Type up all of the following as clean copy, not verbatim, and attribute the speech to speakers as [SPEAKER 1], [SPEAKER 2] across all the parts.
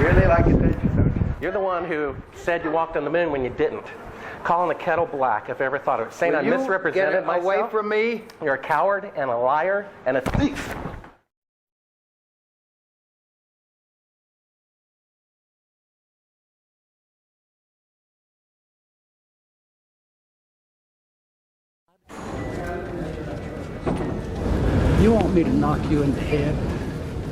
[SPEAKER 1] Really like attention, don't you?
[SPEAKER 2] You're the one who said you walked on the moon when you didn't. Calling the kettle black, if I ever thought of it. Saying I misrepresented myself.
[SPEAKER 1] Away from me.
[SPEAKER 2] You're a coward and a liar and a thief.
[SPEAKER 3] You want me to knock you in the head?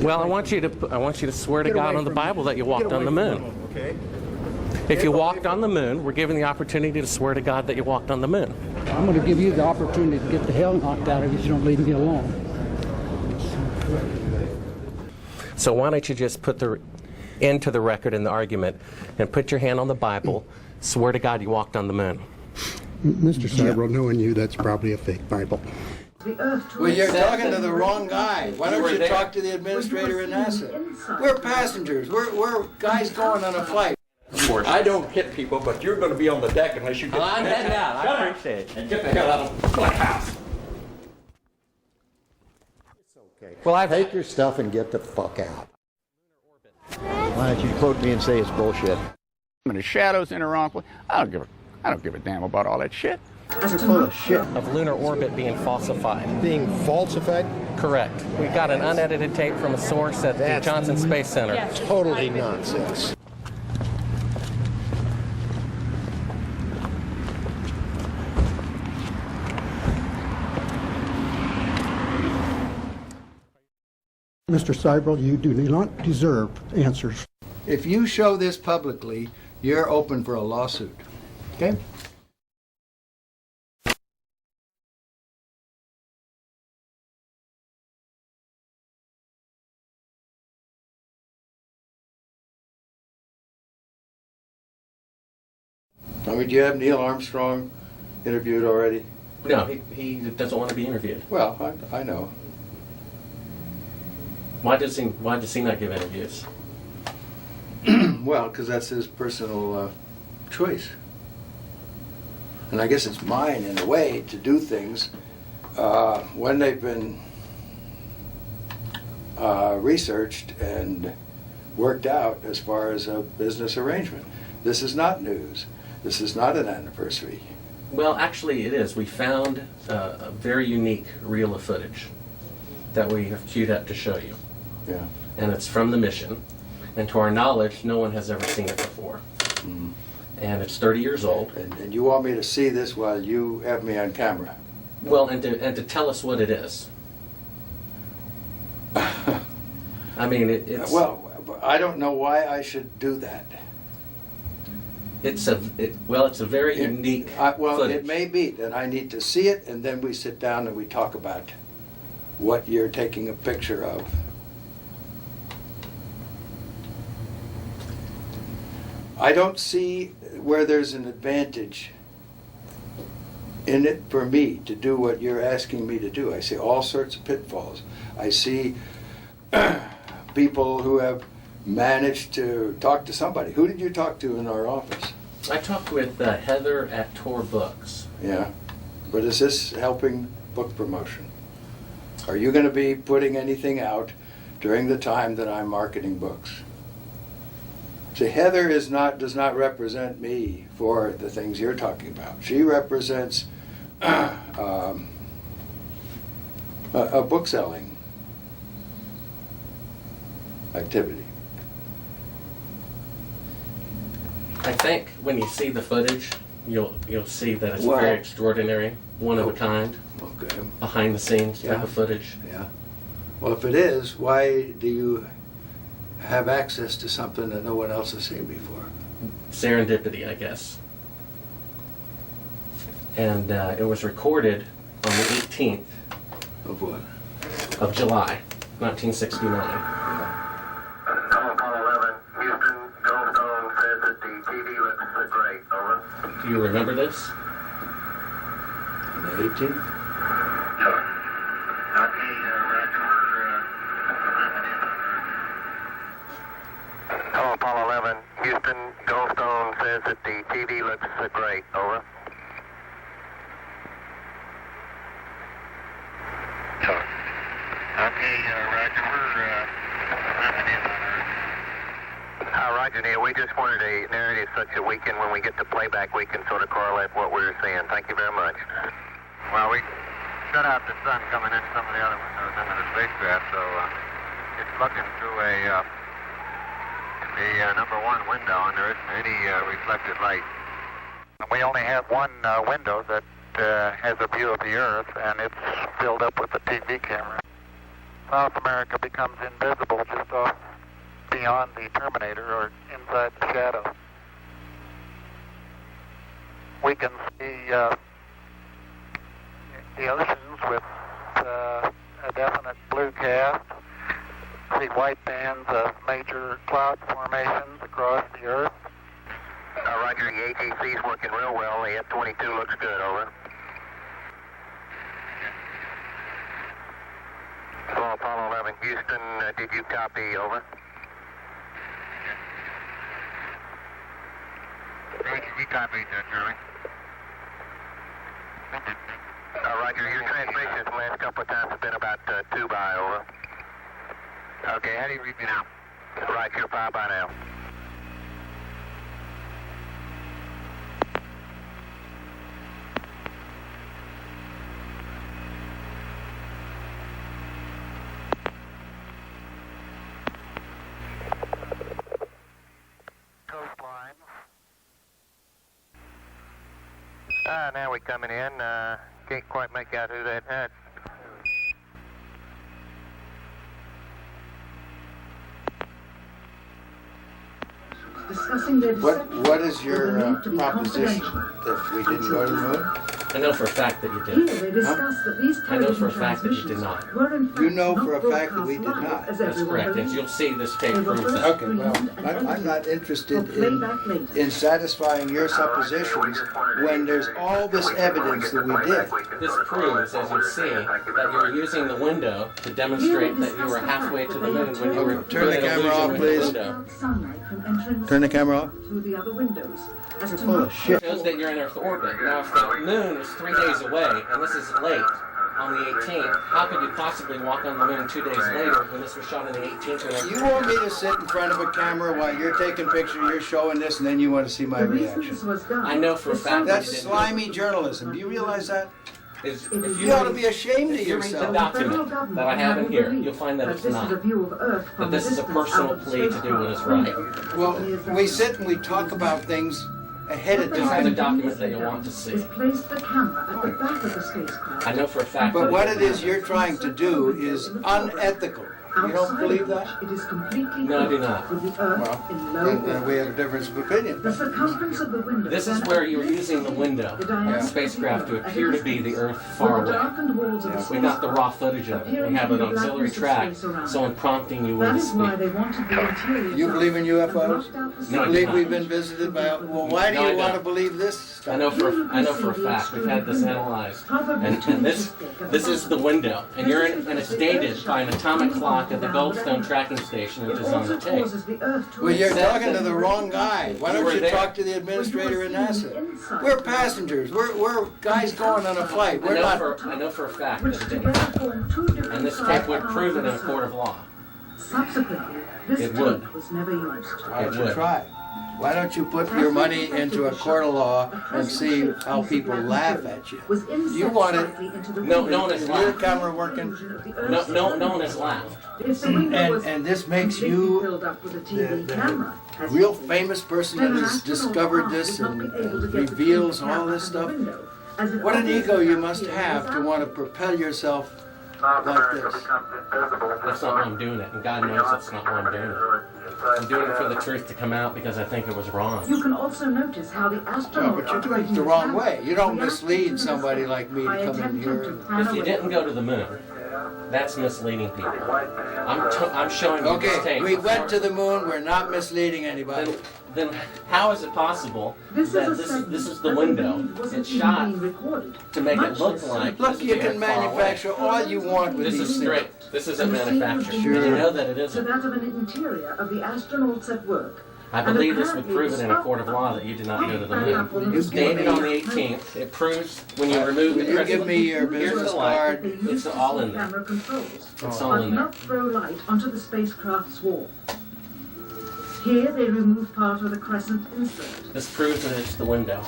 [SPEAKER 2] Well, I want you to swear to
[SPEAKER 3] Get
[SPEAKER 2] God
[SPEAKER 3] away
[SPEAKER 2] on the
[SPEAKER 3] from
[SPEAKER 2] Bible
[SPEAKER 3] me.
[SPEAKER 2] that you walked
[SPEAKER 3] Get
[SPEAKER 2] on the
[SPEAKER 3] away
[SPEAKER 2] moon.
[SPEAKER 3] from me, okay?
[SPEAKER 2] If you walked on the moon, we're given the opportunity to swear to God that you walked on the moon.
[SPEAKER 3] I'm going to give you the opportunity to get the hell knocked out of you if you don't leave me alone.
[SPEAKER 2] So why don't you just put the end to the record in the argument and put your hand on the Bible, swear to God you walked on the moon.
[SPEAKER 4] Mr. Seibel, knowing you, that's probably a fake Bible.
[SPEAKER 1] Well, you're talking to the wrong guy. Why don't you talk to the administrator in NASA? We're passengers. We're guys going on a flight. I don't hit people, but you're going to be on the deck unless you get.
[SPEAKER 2] I'm heading out. I appreciate it.
[SPEAKER 1] And get the hell out of my house.
[SPEAKER 2] Well,
[SPEAKER 5] Take your stuff and get the fuck out. Why don't you quote me and say it's bullshit?
[SPEAKER 6] And the shadows in the wrong place. I don't give a damn about all that shit.
[SPEAKER 5] You're full of shit.
[SPEAKER 2] of lunar orbit being falsified.
[SPEAKER 4] Being falsified?
[SPEAKER 2] Correct. We got an unedited tape from a source at the Johnson Space Center.
[SPEAKER 4] Totally nonsense. Mr. Seibel, you do not deserve answers.
[SPEAKER 1] If you show this publicly, you're open for a lawsuit. Okay? I mean, do you have Neil Armstrong interviewed already?
[SPEAKER 2] No, he doesn't want to be interviewed.
[SPEAKER 1] Well, I know.
[SPEAKER 2] Why does he not give interviews?
[SPEAKER 1] Well, because that's his personal choice. And I guess it's mine, in a way, to do things when they've been researched and worked out as far as a business arrangement. This is not news. This is not an anniversary.
[SPEAKER 2] Well, actually, it is. We found a very unique reel of footage that we have queued up to show you.
[SPEAKER 1] Yeah.
[SPEAKER 2] And it's from the mission. And to our knowledge, no one has ever seen it before.
[SPEAKER 1] Mm.
[SPEAKER 2] And it's 30 years old.
[SPEAKER 1] And you want me to see this while you have me on camera?
[SPEAKER 2] Well, and to tell us what it is. I mean, it's...
[SPEAKER 1] Well, I don't know why I should do that.
[SPEAKER 2] It's a very unique footage.
[SPEAKER 1] It may be that I need to see it, and then we sit down and we talk about what you're taking a picture of. I don't see where there's an advantage in it for me to do what you're asking me to do. I see all sorts of pitfalls. I see people who have managed to talk to somebody. Who did you talk to in our office?
[SPEAKER 2] I talked with Heather at Tor Books.
[SPEAKER 1] Yeah, but is this helping book promotion? Are you going to be putting anything out during the time that I'm marketing books? See, Heather does not represent me for the things you're talking about. She represents a book selling activity.
[SPEAKER 2] I think when you see the footage, you'll see that it's very extraordinary, one of a kind,
[SPEAKER 1] Okay.
[SPEAKER 2] behind the scenes type
[SPEAKER 1] Yeah.
[SPEAKER 2] of footage.
[SPEAKER 1] Yeah. Well, if it is, why do you have access to something that no one else has seen before?
[SPEAKER 2] Serendipity, I guess. And it was recorded on the 18th
[SPEAKER 1] Of what?
[SPEAKER 2] of July, 1969. Do you remember this?
[SPEAKER 1] On the 18th?
[SPEAKER 7] Hello, Apollo 11. Houston, Goldstone says that the TV looks great. Over. Okay, Roger. We're happening on Earth. Roger, Neil. We just wanted a narrative such that we can, when we get the playback, we can sort of correlate what we were seeing. Thank you very much. Well, we shut out the sun coming in some of the other windows into the spacecraft, so it's looking through the number one window, and there isn't any reflected light. We only have one window that has a view of the Earth, and it's filled up with the TV camera. South America becomes invisible just off beyond the terminator or inside the shadow. We can see the oceans with a definite blue cast, see white bands of major cloud formations across the Earth. Roger, the ATC is working real well. The F-22 looks good, over. Hello, Apollo 11, Houston, did you copy, over? We copied, Charlie. Roger, your transmissions the last couple of times have been about 2 by, over. Okay, how do you read me now? Roger, 5 by now. Coastline. Now we're coming in. Can't quite make out who that had.
[SPEAKER 8] Discussing their
[SPEAKER 1] What is your proposition that we didn't go to the moon?
[SPEAKER 2] I know for a fact that you
[SPEAKER 8] Here
[SPEAKER 2] did.
[SPEAKER 8] they discussed that these
[SPEAKER 2] I know for a
[SPEAKER 8] television
[SPEAKER 2] fact that you did
[SPEAKER 8] transmissions
[SPEAKER 2] not.
[SPEAKER 8] were in fact
[SPEAKER 1] You know for
[SPEAKER 8] not
[SPEAKER 1] a fact that we
[SPEAKER 8] broadcast
[SPEAKER 1] did not.
[SPEAKER 8] live, as
[SPEAKER 2] That's
[SPEAKER 8] everyone
[SPEAKER 2] correct. And
[SPEAKER 8] believed.
[SPEAKER 2] you'll see this tape
[SPEAKER 8] They were
[SPEAKER 2] proves
[SPEAKER 8] first
[SPEAKER 2] that.
[SPEAKER 1] Okay, well,
[SPEAKER 8] filmed and
[SPEAKER 1] I'm not interested
[SPEAKER 8] for playback later.
[SPEAKER 1] in satisfying your suppositions when there's all this evidence that we did.
[SPEAKER 2] This proves, as you see, that you were using the window to demonstrate that you were halfway to the moon when you were
[SPEAKER 1] Turn the
[SPEAKER 2] doing an
[SPEAKER 1] camera
[SPEAKER 2] illusion
[SPEAKER 1] off,
[SPEAKER 2] with
[SPEAKER 1] please.
[SPEAKER 2] the window.
[SPEAKER 8] Sunlight from entering the
[SPEAKER 1] Turn the
[SPEAKER 8] space
[SPEAKER 1] camera off.
[SPEAKER 8] through the other windows. As to
[SPEAKER 1] full of
[SPEAKER 8] not
[SPEAKER 1] shit.
[SPEAKER 2] Shows that you're in Earth orbit. Now, if the moon is 3 days away, and this is late, on the 18th, how could you possibly walk on the moon 2 days later when this was shot on the 18th? And
[SPEAKER 1] You want me to sit in front of a camera while you're taking pictures, you're showing this, and then you want to see my
[SPEAKER 8] The reason this
[SPEAKER 1] reaction?
[SPEAKER 8] was done
[SPEAKER 2] I know for a
[SPEAKER 8] is
[SPEAKER 2] fact
[SPEAKER 8] so
[SPEAKER 2] that
[SPEAKER 1] That's
[SPEAKER 2] you didn't.
[SPEAKER 1] slimy journalism. Do you realize that?
[SPEAKER 2] Is,
[SPEAKER 1] You ought to be ashamed of
[SPEAKER 2] if you read the
[SPEAKER 1] yourself.
[SPEAKER 2] document that I have in here, you'll find that it's
[SPEAKER 8] this
[SPEAKER 2] not.
[SPEAKER 8] is a view of Earth from
[SPEAKER 2] That this is a
[SPEAKER 8] distance
[SPEAKER 2] personal
[SPEAKER 8] out of the
[SPEAKER 2] plea to do what is
[SPEAKER 8] spacecraft.
[SPEAKER 2] right.
[SPEAKER 1] Well, we sit and we talk about things ahead of
[SPEAKER 2] This is the
[SPEAKER 1] time.
[SPEAKER 2] document that you'll want to see.
[SPEAKER 8] Is place the camera at the back of the spacecraft.
[SPEAKER 2] I know for a fact
[SPEAKER 1] But
[SPEAKER 2] that
[SPEAKER 1] what it is you're trying to do is unethical. You don't
[SPEAKER 8] Outside
[SPEAKER 1] believe
[SPEAKER 8] of
[SPEAKER 1] that?
[SPEAKER 8] which It is completely
[SPEAKER 2] No, I do
[SPEAKER 8] flat,
[SPEAKER 2] not.
[SPEAKER 8] With the Earth
[SPEAKER 1] Well,
[SPEAKER 8] in low
[SPEAKER 1] then we
[SPEAKER 8] orbit.
[SPEAKER 1] have a difference of opinion.
[SPEAKER 8] The circumference of the window.
[SPEAKER 2] This is
[SPEAKER 8] then
[SPEAKER 2] where you were
[SPEAKER 8] appears
[SPEAKER 2] using the
[SPEAKER 8] to be
[SPEAKER 2] window
[SPEAKER 8] the
[SPEAKER 2] of
[SPEAKER 8] diameter
[SPEAKER 2] the spacecraft
[SPEAKER 8] of
[SPEAKER 2] to
[SPEAKER 8] the Earth
[SPEAKER 2] appear
[SPEAKER 8] at a
[SPEAKER 2] to be the
[SPEAKER 8] distance.
[SPEAKER 2] Earth far
[SPEAKER 8] With the
[SPEAKER 2] away.
[SPEAKER 8] darkened walls of the
[SPEAKER 2] We got the raw footage of it. We have it on auxiliary track, so I'm prompting you when
[SPEAKER 8] That
[SPEAKER 2] to
[SPEAKER 8] is why
[SPEAKER 2] speak.
[SPEAKER 8] they wanted the interior.
[SPEAKER 1] You believe in UFOs?
[SPEAKER 8] and blocked out the
[SPEAKER 2] No, I
[SPEAKER 1] You
[SPEAKER 2] do
[SPEAKER 1] believe
[SPEAKER 2] not.
[SPEAKER 1] we've been visited by, well, why do
[SPEAKER 2] No, I
[SPEAKER 1] you want to
[SPEAKER 2] don't.
[SPEAKER 1] believe this stuff?
[SPEAKER 2] I know for a fact. We've had this analyzed, and this is the window, and you're in, and it's dated by an atomic clock at the Goldstone tracking station, which
[SPEAKER 8] It
[SPEAKER 2] is on the
[SPEAKER 8] also
[SPEAKER 2] tape.
[SPEAKER 8] causes the Earth to
[SPEAKER 1] Well, you're
[SPEAKER 2] Said
[SPEAKER 1] talking to
[SPEAKER 2] that-
[SPEAKER 1] the wrong guy. Why
[SPEAKER 2] You
[SPEAKER 1] don't
[SPEAKER 2] were
[SPEAKER 1] you
[SPEAKER 2] there.
[SPEAKER 1] talk to the administrator at NASA? We're passengers. We're guys going on a flight.
[SPEAKER 2] I
[SPEAKER 1] We're not.
[SPEAKER 2] know for a fact
[SPEAKER 8] which
[SPEAKER 2] that it didn't.
[SPEAKER 8] together form two different
[SPEAKER 2] And this
[SPEAKER 8] sides
[SPEAKER 2] tape would
[SPEAKER 8] of
[SPEAKER 2] prove it in a
[SPEAKER 8] the
[SPEAKER 2] court of
[SPEAKER 8] sun.
[SPEAKER 2] law.
[SPEAKER 8] Subsequently, this
[SPEAKER 2] It would.
[SPEAKER 8] tape was never used.
[SPEAKER 1] Why don't
[SPEAKER 2] It
[SPEAKER 1] you
[SPEAKER 2] would.
[SPEAKER 1] try? Why don't you put your money into a court of law and see how people laugh at you?
[SPEAKER 8] Was inset
[SPEAKER 1] You want it.
[SPEAKER 8] slightly into the
[SPEAKER 2] No
[SPEAKER 8] window.
[SPEAKER 2] one has
[SPEAKER 1] Is your
[SPEAKER 2] laughed.
[SPEAKER 1] camera working?
[SPEAKER 2] No one has laughed.
[SPEAKER 8] If the window was
[SPEAKER 1] And this makes
[SPEAKER 8] completely
[SPEAKER 1] you
[SPEAKER 8] filled up with a TV
[SPEAKER 1] the
[SPEAKER 8] camera, as
[SPEAKER 1] real
[SPEAKER 8] you see,
[SPEAKER 1] famous person
[SPEAKER 8] then
[SPEAKER 1] that
[SPEAKER 8] an
[SPEAKER 1] has
[SPEAKER 8] astronaut
[SPEAKER 1] discovered
[SPEAKER 8] would
[SPEAKER 1] this
[SPEAKER 8] not
[SPEAKER 1] and
[SPEAKER 8] be able to get the
[SPEAKER 1] reveals
[SPEAKER 8] TV
[SPEAKER 1] all
[SPEAKER 8] camera
[SPEAKER 1] this
[SPEAKER 8] out of the
[SPEAKER 1] stuff.
[SPEAKER 8] window, as it
[SPEAKER 1] What an
[SPEAKER 8] obviously
[SPEAKER 1] ego you
[SPEAKER 8] appears
[SPEAKER 1] must
[SPEAKER 8] in
[SPEAKER 1] have
[SPEAKER 8] this
[SPEAKER 1] to want to propel yourself
[SPEAKER 7] South
[SPEAKER 1] like
[SPEAKER 7] America
[SPEAKER 1] this.
[SPEAKER 7] becomes invisible.
[SPEAKER 2] That's not why I'm doing it, and God knows that's not why I'm doing it. I'm doing it for the truth to come out because I think it was wrong.
[SPEAKER 8] You can also notice how the
[SPEAKER 1] Well,
[SPEAKER 8] astronaut
[SPEAKER 1] but you're doing
[SPEAKER 8] operating
[SPEAKER 1] it the
[SPEAKER 8] the
[SPEAKER 1] wrong
[SPEAKER 8] camera
[SPEAKER 1] way. You don't
[SPEAKER 8] reacted to
[SPEAKER 1] mislead
[SPEAKER 8] the
[SPEAKER 1] somebody
[SPEAKER 8] display
[SPEAKER 1] like me
[SPEAKER 8] by
[SPEAKER 1] to come in
[SPEAKER 8] attempting
[SPEAKER 1] here.
[SPEAKER 8] to
[SPEAKER 1] and-
[SPEAKER 8] pan
[SPEAKER 2] If you
[SPEAKER 8] away.
[SPEAKER 2] didn't go to the moon, that's misleading people. I'm showing you this
[SPEAKER 1] Okay,
[SPEAKER 2] tape.
[SPEAKER 1] we went to the moon. We're not misleading anybody.
[SPEAKER 2] Then how is it possible
[SPEAKER 8] This
[SPEAKER 2] that
[SPEAKER 8] is a
[SPEAKER 2] this
[SPEAKER 8] segment
[SPEAKER 2] is the
[SPEAKER 8] that
[SPEAKER 2] window?
[SPEAKER 8] indeed wasn't
[SPEAKER 2] It's
[SPEAKER 8] even
[SPEAKER 2] shot
[SPEAKER 8] being recorded,
[SPEAKER 2] to make it
[SPEAKER 8] much
[SPEAKER 2] look
[SPEAKER 8] less
[SPEAKER 2] like
[SPEAKER 1] Look,
[SPEAKER 2] this
[SPEAKER 1] you
[SPEAKER 2] is
[SPEAKER 1] can
[SPEAKER 2] far away.
[SPEAKER 1] manufacture all you want with
[SPEAKER 2] This
[SPEAKER 1] these
[SPEAKER 2] is
[SPEAKER 1] things.
[SPEAKER 2] straight. This isn't
[SPEAKER 8] And the scene was
[SPEAKER 2] manufactured.
[SPEAKER 8] being
[SPEAKER 1] Sure.
[SPEAKER 2] You know
[SPEAKER 8] moved
[SPEAKER 2] that it
[SPEAKER 8] to
[SPEAKER 2] isn't.
[SPEAKER 8] that of an interior of the astronauts at work.
[SPEAKER 2] I
[SPEAKER 8] And
[SPEAKER 2] believe this would
[SPEAKER 8] apparently
[SPEAKER 2] prove it in a
[SPEAKER 8] the
[SPEAKER 2] court of law that you did not go to the
[SPEAKER 8] pineapple
[SPEAKER 2] moon.
[SPEAKER 8] in
[SPEAKER 2] It's
[SPEAKER 8] the
[SPEAKER 2] dated
[SPEAKER 8] sky.
[SPEAKER 2] on the 18th. It proves when you remove
[SPEAKER 1] Will
[SPEAKER 2] the
[SPEAKER 1] you
[SPEAKER 2] crystal.
[SPEAKER 1] give me your
[SPEAKER 2] Here's
[SPEAKER 1] business
[SPEAKER 2] the light.
[SPEAKER 1] card?
[SPEAKER 8] They used
[SPEAKER 2] It's
[SPEAKER 8] to
[SPEAKER 2] all
[SPEAKER 8] see
[SPEAKER 2] in there.
[SPEAKER 8] camera controls,
[SPEAKER 2] It's all
[SPEAKER 8] but
[SPEAKER 2] in there.
[SPEAKER 8] not throw light onto the spacecraft's wall. Here they remove part of the crescent insert.
[SPEAKER 2] This proves that it's the window.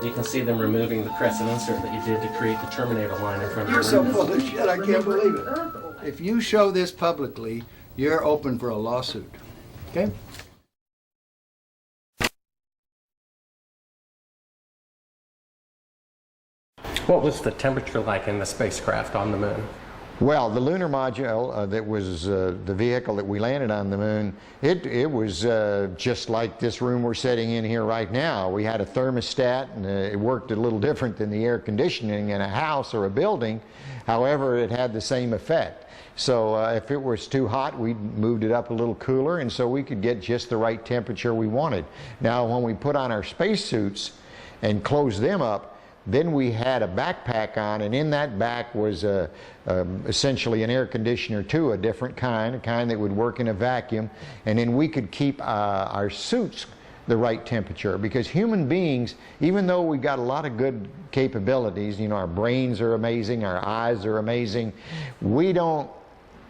[SPEAKER 2] You can see them removing the crescent insert that you did to create the terminator line in front of
[SPEAKER 1] You're
[SPEAKER 2] the
[SPEAKER 1] so
[SPEAKER 2] window.
[SPEAKER 1] full of shit, I can't believe it. If you show this publicly, you're open for a lawsuit. Okay?
[SPEAKER 2] What was the temperature like in the spacecraft on the moon?
[SPEAKER 5] Well, the lunar module that was the vehicle that we landed on the moon, it was just like this room we're sitting in here right now. We had a thermostat, and it worked a little different than the air conditioning in a house or a building. However, it had the same effect. So if it was too hot, we moved it up a little cooler, and so we could get just the right temperature we wanted. Now, when we put on our spacesuits and closed them up, then we had a backpack on, and in that back was essentially an air conditioner too, a different kind, a kind that would work in a vacuum, and then we could keep our suits the right temperature, because human beings, even though we've got a lot of good capabilities, you know, our brains are amazing, our eyes are amazing, we don't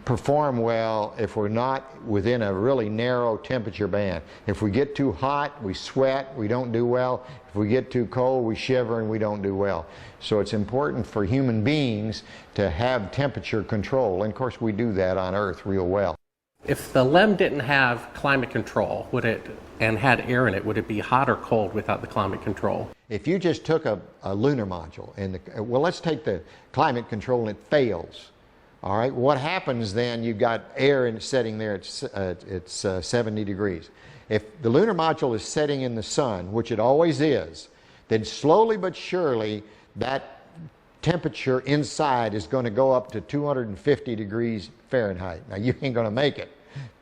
[SPEAKER 5] perform well if we're not within a really narrow temperature band. If we get too hot, we sweat, we don't do well. If we get too cold, we shiver and we don't do well. So it's important for human beings to have temperature control, and of course we do that on Earth real well.
[SPEAKER 2] If the LEM didn't have climate control, and had air in it, would it be hot or cold without the climate control?
[SPEAKER 5] If you just took a lunar module, and well, let's take the climate control and it fails. All right, what happens then? You've got air in setting there, it's 70 degrees. If the lunar module is setting in the sun, which it always is, then slowly but surely that temperature inside is going to go up to 250 degrees Fahrenheit. Now, you ain't going to make it,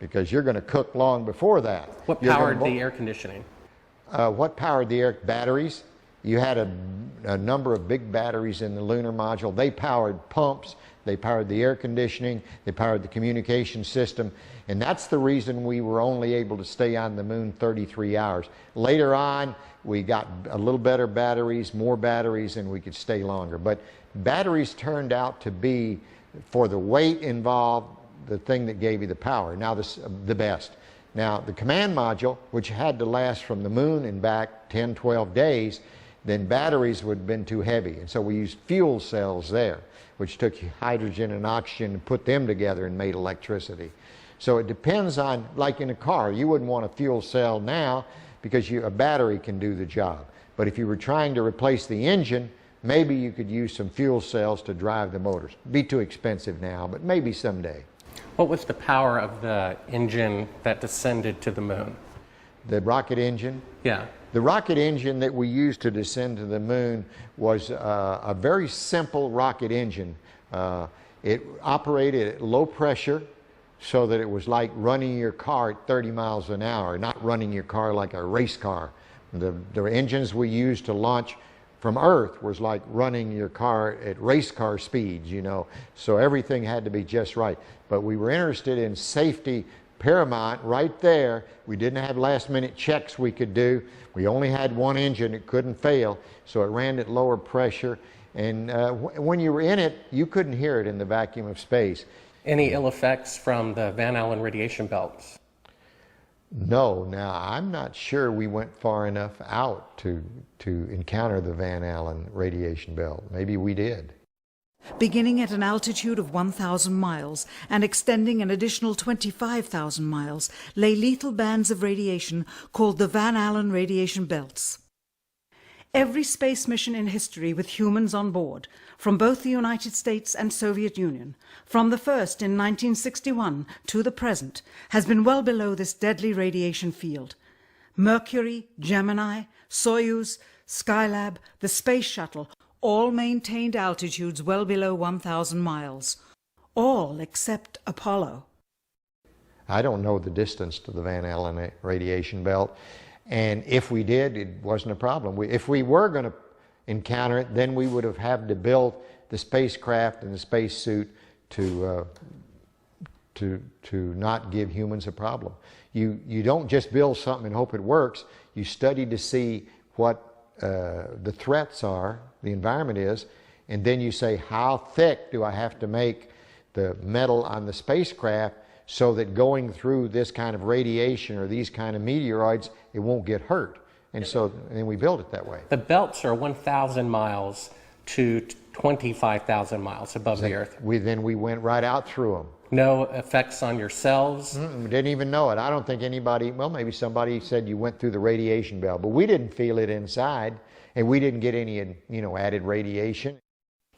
[SPEAKER 5] because you're going to cook long before that.
[SPEAKER 2] What powered the air conditioning?
[SPEAKER 5] What powered the air? Batteries. You had a number of big batteries in the lunar module. They powered pumps. They powered the air conditioning, they powered the communication system, and that's the reason we were only able to stay on the moon 33 hours. Later on, we got a little better batteries, more batteries, and we could stay longer. But batteries turned out to be, for the weight involved, the thing that gave you the power. Now, the best. Now, the command module, which had to last from the moon and back 10, 12 days, then batteries would have been too heavy, and so we used fuel cells there, which took hydrogen and oxygen and put them together and made electricity. So it depends on, like in a car, you wouldn't want a fuel cell now because a battery can do the job. But if you were trying to replace the engine, maybe you could use some fuel cells to drive the motors. It'd be too expensive now, but maybe someday.
[SPEAKER 2] What was the power of the engine that descended to the moon?
[SPEAKER 5] The rocket engine?
[SPEAKER 2] Yeah.
[SPEAKER 5] The rocket engine that we used to descend to the moon was a very simple rocket engine. It operated at low pressure, so that it was like running your car at 30 miles an hour, not running your car like a race car. The engines we used to launch from Earth was like running your car at race car speeds, you know. So everything had to be just right. But we were interested in safety paramount right there. We didn't have last minute checks we could do. We only had one engine, it couldn't fail, so it ran at lower pressure, and when you were in it, you couldn't hear it in the vacuum of space.
[SPEAKER 2] Any ill effects from the Van Allen radiation belts?
[SPEAKER 5] No. Now, I'm not sure we went far enough out to encounter the Van Allen radiation belt. Maybe we did.
[SPEAKER 9] Beginning at an altitude of 1,000 miles and extending an additional 25,000 miles, lay lethal bands of radiation called the Van Allen radiation belts. Every space mission in history with humans on board, from both the United States and Soviet Union, from the first in 1961 to the present, has been well below this deadly radiation field. Mercury, Gemini, Soyuz, Skylab, the Space Shuttle, all maintained altitudes well below 1,000 miles. All except Apollo.
[SPEAKER 5] I don't know the distance to the Van Allen radiation belt, and if we did, it wasn't a problem. If we were going to encounter it, then we would have had to build the spacecraft and the spacesuit to not give humans a problem. You don't just build something and hope it works. You study to see what the threats are, the environment is, and then you say, how thick do I have to make the metal on the spacecraft so that going through this kind of radiation or these kind of meteoroids, it won't get hurt. And so then we build it that way.
[SPEAKER 2] The belts are 1,000 miles to 25,000 miles above the Earth.
[SPEAKER 5] Then we went right out through them.
[SPEAKER 2] No effects on your cells?
[SPEAKER 5] We didn't even know it. I don't think anybody, well, maybe somebody said you went through the radiation belt, but we didn't feel it inside, and we didn't get any, added radiation.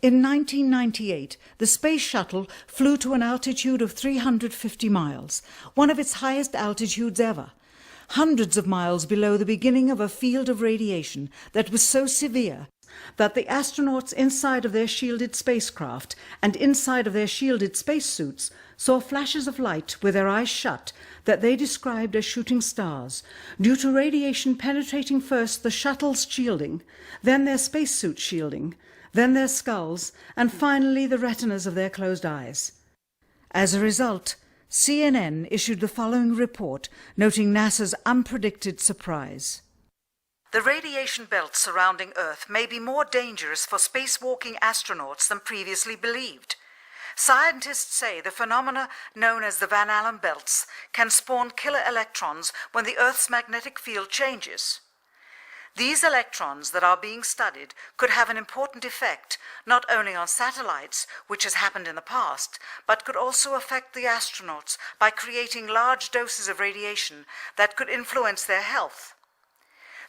[SPEAKER 9] In 1998, the Space Shuttle flew to an altitude of 350 miles, one of its highest altitudes ever, hundreds of miles below the beginning of a field of radiation that was so severe that the astronauts inside of their shielded spacecraft and inside of their shielded spacesuits saw flashes of light with their eyes shut that they described as shooting stars, due to radiation penetrating first the shuttle's shielding, then their spacesuit shielding, then their skulls, and finally the retinas of their closed eyes. As a result, CNN issued the following report noting NASA's unpredicted surprise. The radiation belt surrounding Earth may be more dangerous for spacewalking astronauts than previously believed. Scientists say the phenomena known as the Van Allen belts can spawn killer electrons when the Earth's magnetic field changes. These electrons that are being studied could have an important effect not only on satellites, which has happened in the past, but could also affect the astronauts by creating large doses of radiation that could influence their health.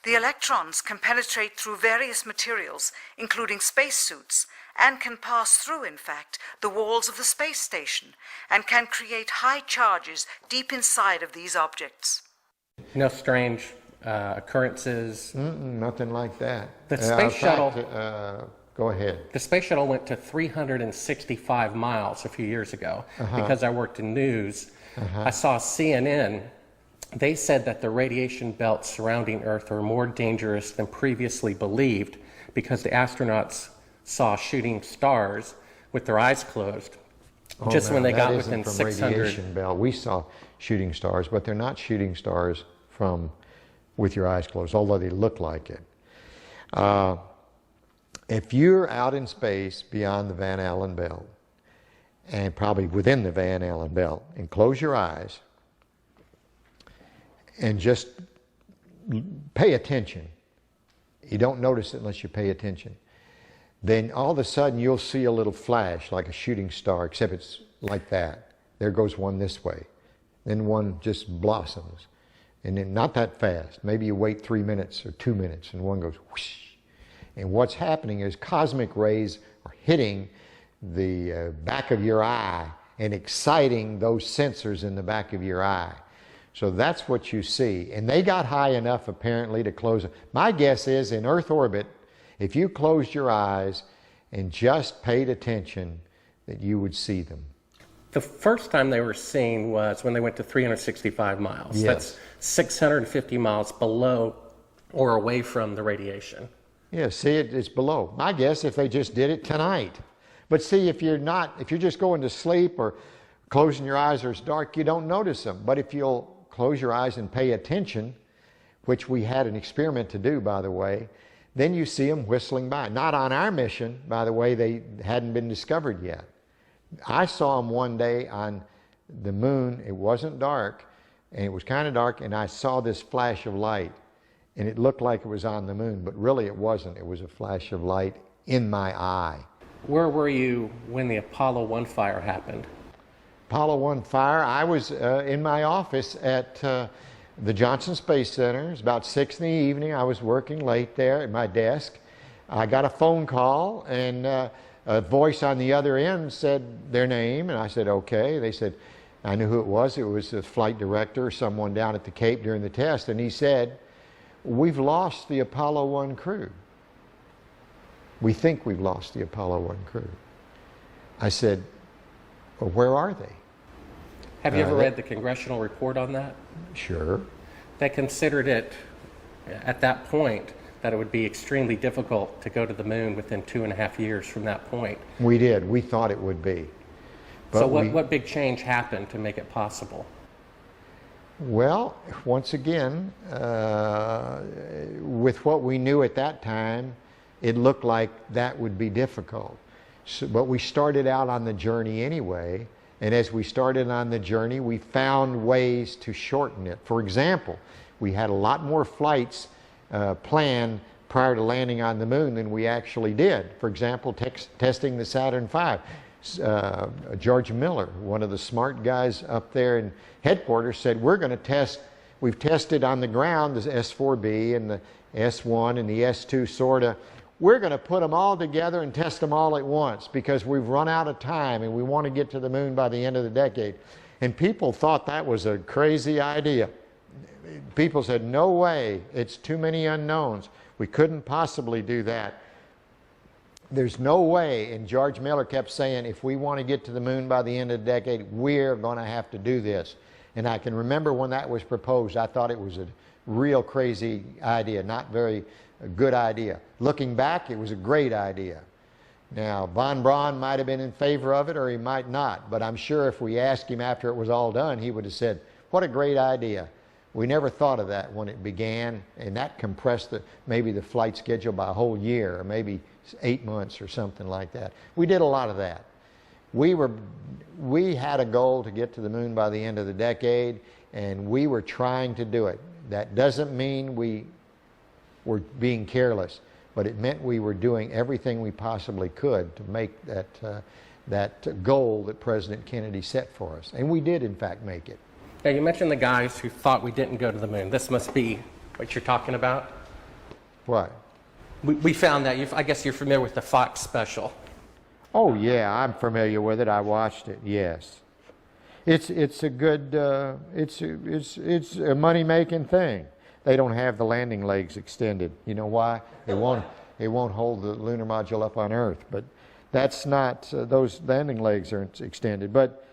[SPEAKER 9] The electrons can penetrate through various materials, including spacesuits, and can pass through, in fact, the walls of the space station, and can create high charges deep inside of these objects.
[SPEAKER 2] No strange occurrences?
[SPEAKER 5] Nothing like that.
[SPEAKER 2] The space shuttle...
[SPEAKER 5] Go ahead.
[SPEAKER 2] The space shuttle went to 365 miles a few years ago because I worked in news. I saw CNN. They said that the radiation belts surrounding Earth are more dangerous than previously believed because the astronauts saw shooting stars with their eyes closed when they got within 600.
[SPEAKER 5] Radiation belt. We saw shooting stars, but they're not shooting stars from with your eyes closed, although they look like it. If you're out in space beyond the Van Allen belt, and probably within the Van Allen belt, and close your eyes, and just pay attention. You don't notice it unless you pay attention. Then all of a sudden you'll see a little flash like a shooting star, except it's like that. There goes one this way. Then one just blossoms. And then not that fast. Maybe you wait 3 minutes or 2 minutes and one goes whoosh. And what's happening is cosmic rays are hitting the back of your eye and exciting those sensors in the back of your eye. So that's what you see. And they got high enough apparently to close it. My guess is in Earth orbit, if you closed your eyes and just paid attention, that you would see them.
[SPEAKER 2] The first time they were seen was when they went to 365 miles.
[SPEAKER 5] Yes.
[SPEAKER 2] That's 650 miles below or away from the radiation.
[SPEAKER 5] Yeah, see, it's below. My guess if they just did it tonight. But see, if you're just going to sleep or closing your eyes or it's dark, you don't notice them. But if you'll close your eyes and pay attention, which we had an experiment to do, by the way, then you see them whistling by. Not on our mission, by the way, they hadn't been discovered yet. I saw them one day on the moon. It wasn't dark, and it was kind of dark, and I saw this flash of light, and it looked like it was on the moon, but really it wasn't. It was a flash of light in my eye.
[SPEAKER 2] Where were you when the Apollo 1 fire happened?
[SPEAKER 5] Apollo 1 fire, I was in my office at the Johnson Space Center. It was about 6 in the evening. I was working late there at my desk. I got a phone call, and a voice on the other end said their name, and I said, okay. They said, I knew who it was. It was the flight director or someone down at the Cape during the test, and he said, we've lost the Apollo 1 crew. We think we've lost the Apollo 1 crew. I said, well, where are they?
[SPEAKER 2] Have you ever read the congressional report on that?
[SPEAKER 5] Sure.
[SPEAKER 2] They considered it, at that point, that it would be extremely difficult to go to the moon within 2.5 years from that point.
[SPEAKER 5] We did. We thought it would be. But
[SPEAKER 2] so what big change happened to make it possible?
[SPEAKER 5] Well, once again, with what we knew at that time, it looked like that would be difficult. So, but we started out on the journey anyway, And as we started on the journey, we found ways to shorten it. For example, we had a lot more flights planned prior to landing on the moon than we actually did. For example, testing the Saturn V. George Miller, one of the smart guys up there in headquarters, said, we're going to test, we've tested on the ground the S4B and the S1 and the S2 sorta. We're going to put them all together and test them all at once because we've run out of time and we want to get to the moon by the end of the decade. And people thought that was a crazy idea. People said, no way, it's too many unknowns. We couldn't possibly do that. There's no way, and George Miller kept saying, if we want to get to the moon by the end of the decade, we're going to have to do this. And I can remember when that was proposed, I thought it was a real crazy idea, not very good idea. Looking back, it was a great idea. Now, von Braun might have been in favor of it or he might not, but I'm sure if we asked him after it was all done, he would have said, what a great idea. We never thought of that when it began, and that compressed maybe the flight schedule by a whole year, or maybe 8 months or something like that. We did a lot of that. We had a goal to get to the moon by the end of the decade, and we were trying to do it. That doesn't mean we were being careless, but it meant we were doing everything we possibly could to make that goal that President Kennedy set for us. And we did, in fact, make it.
[SPEAKER 2] Now, you mentioned the guys who thought we didn't go to the moon. This must be what you're talking about?
[SPEAKER 5] What?
[SPEAKER 2] We found that. I guess you're familiar with the Fox special.
[SPEAKER 5] Oh, yeah, I'm familiar with it. I watched it, yes. It's a good, it's a money-making thing. They don't have the landing legs extended. You know why? It won't hold the lunar module up on Earth. But that's not, those landing legs aren't extended. But,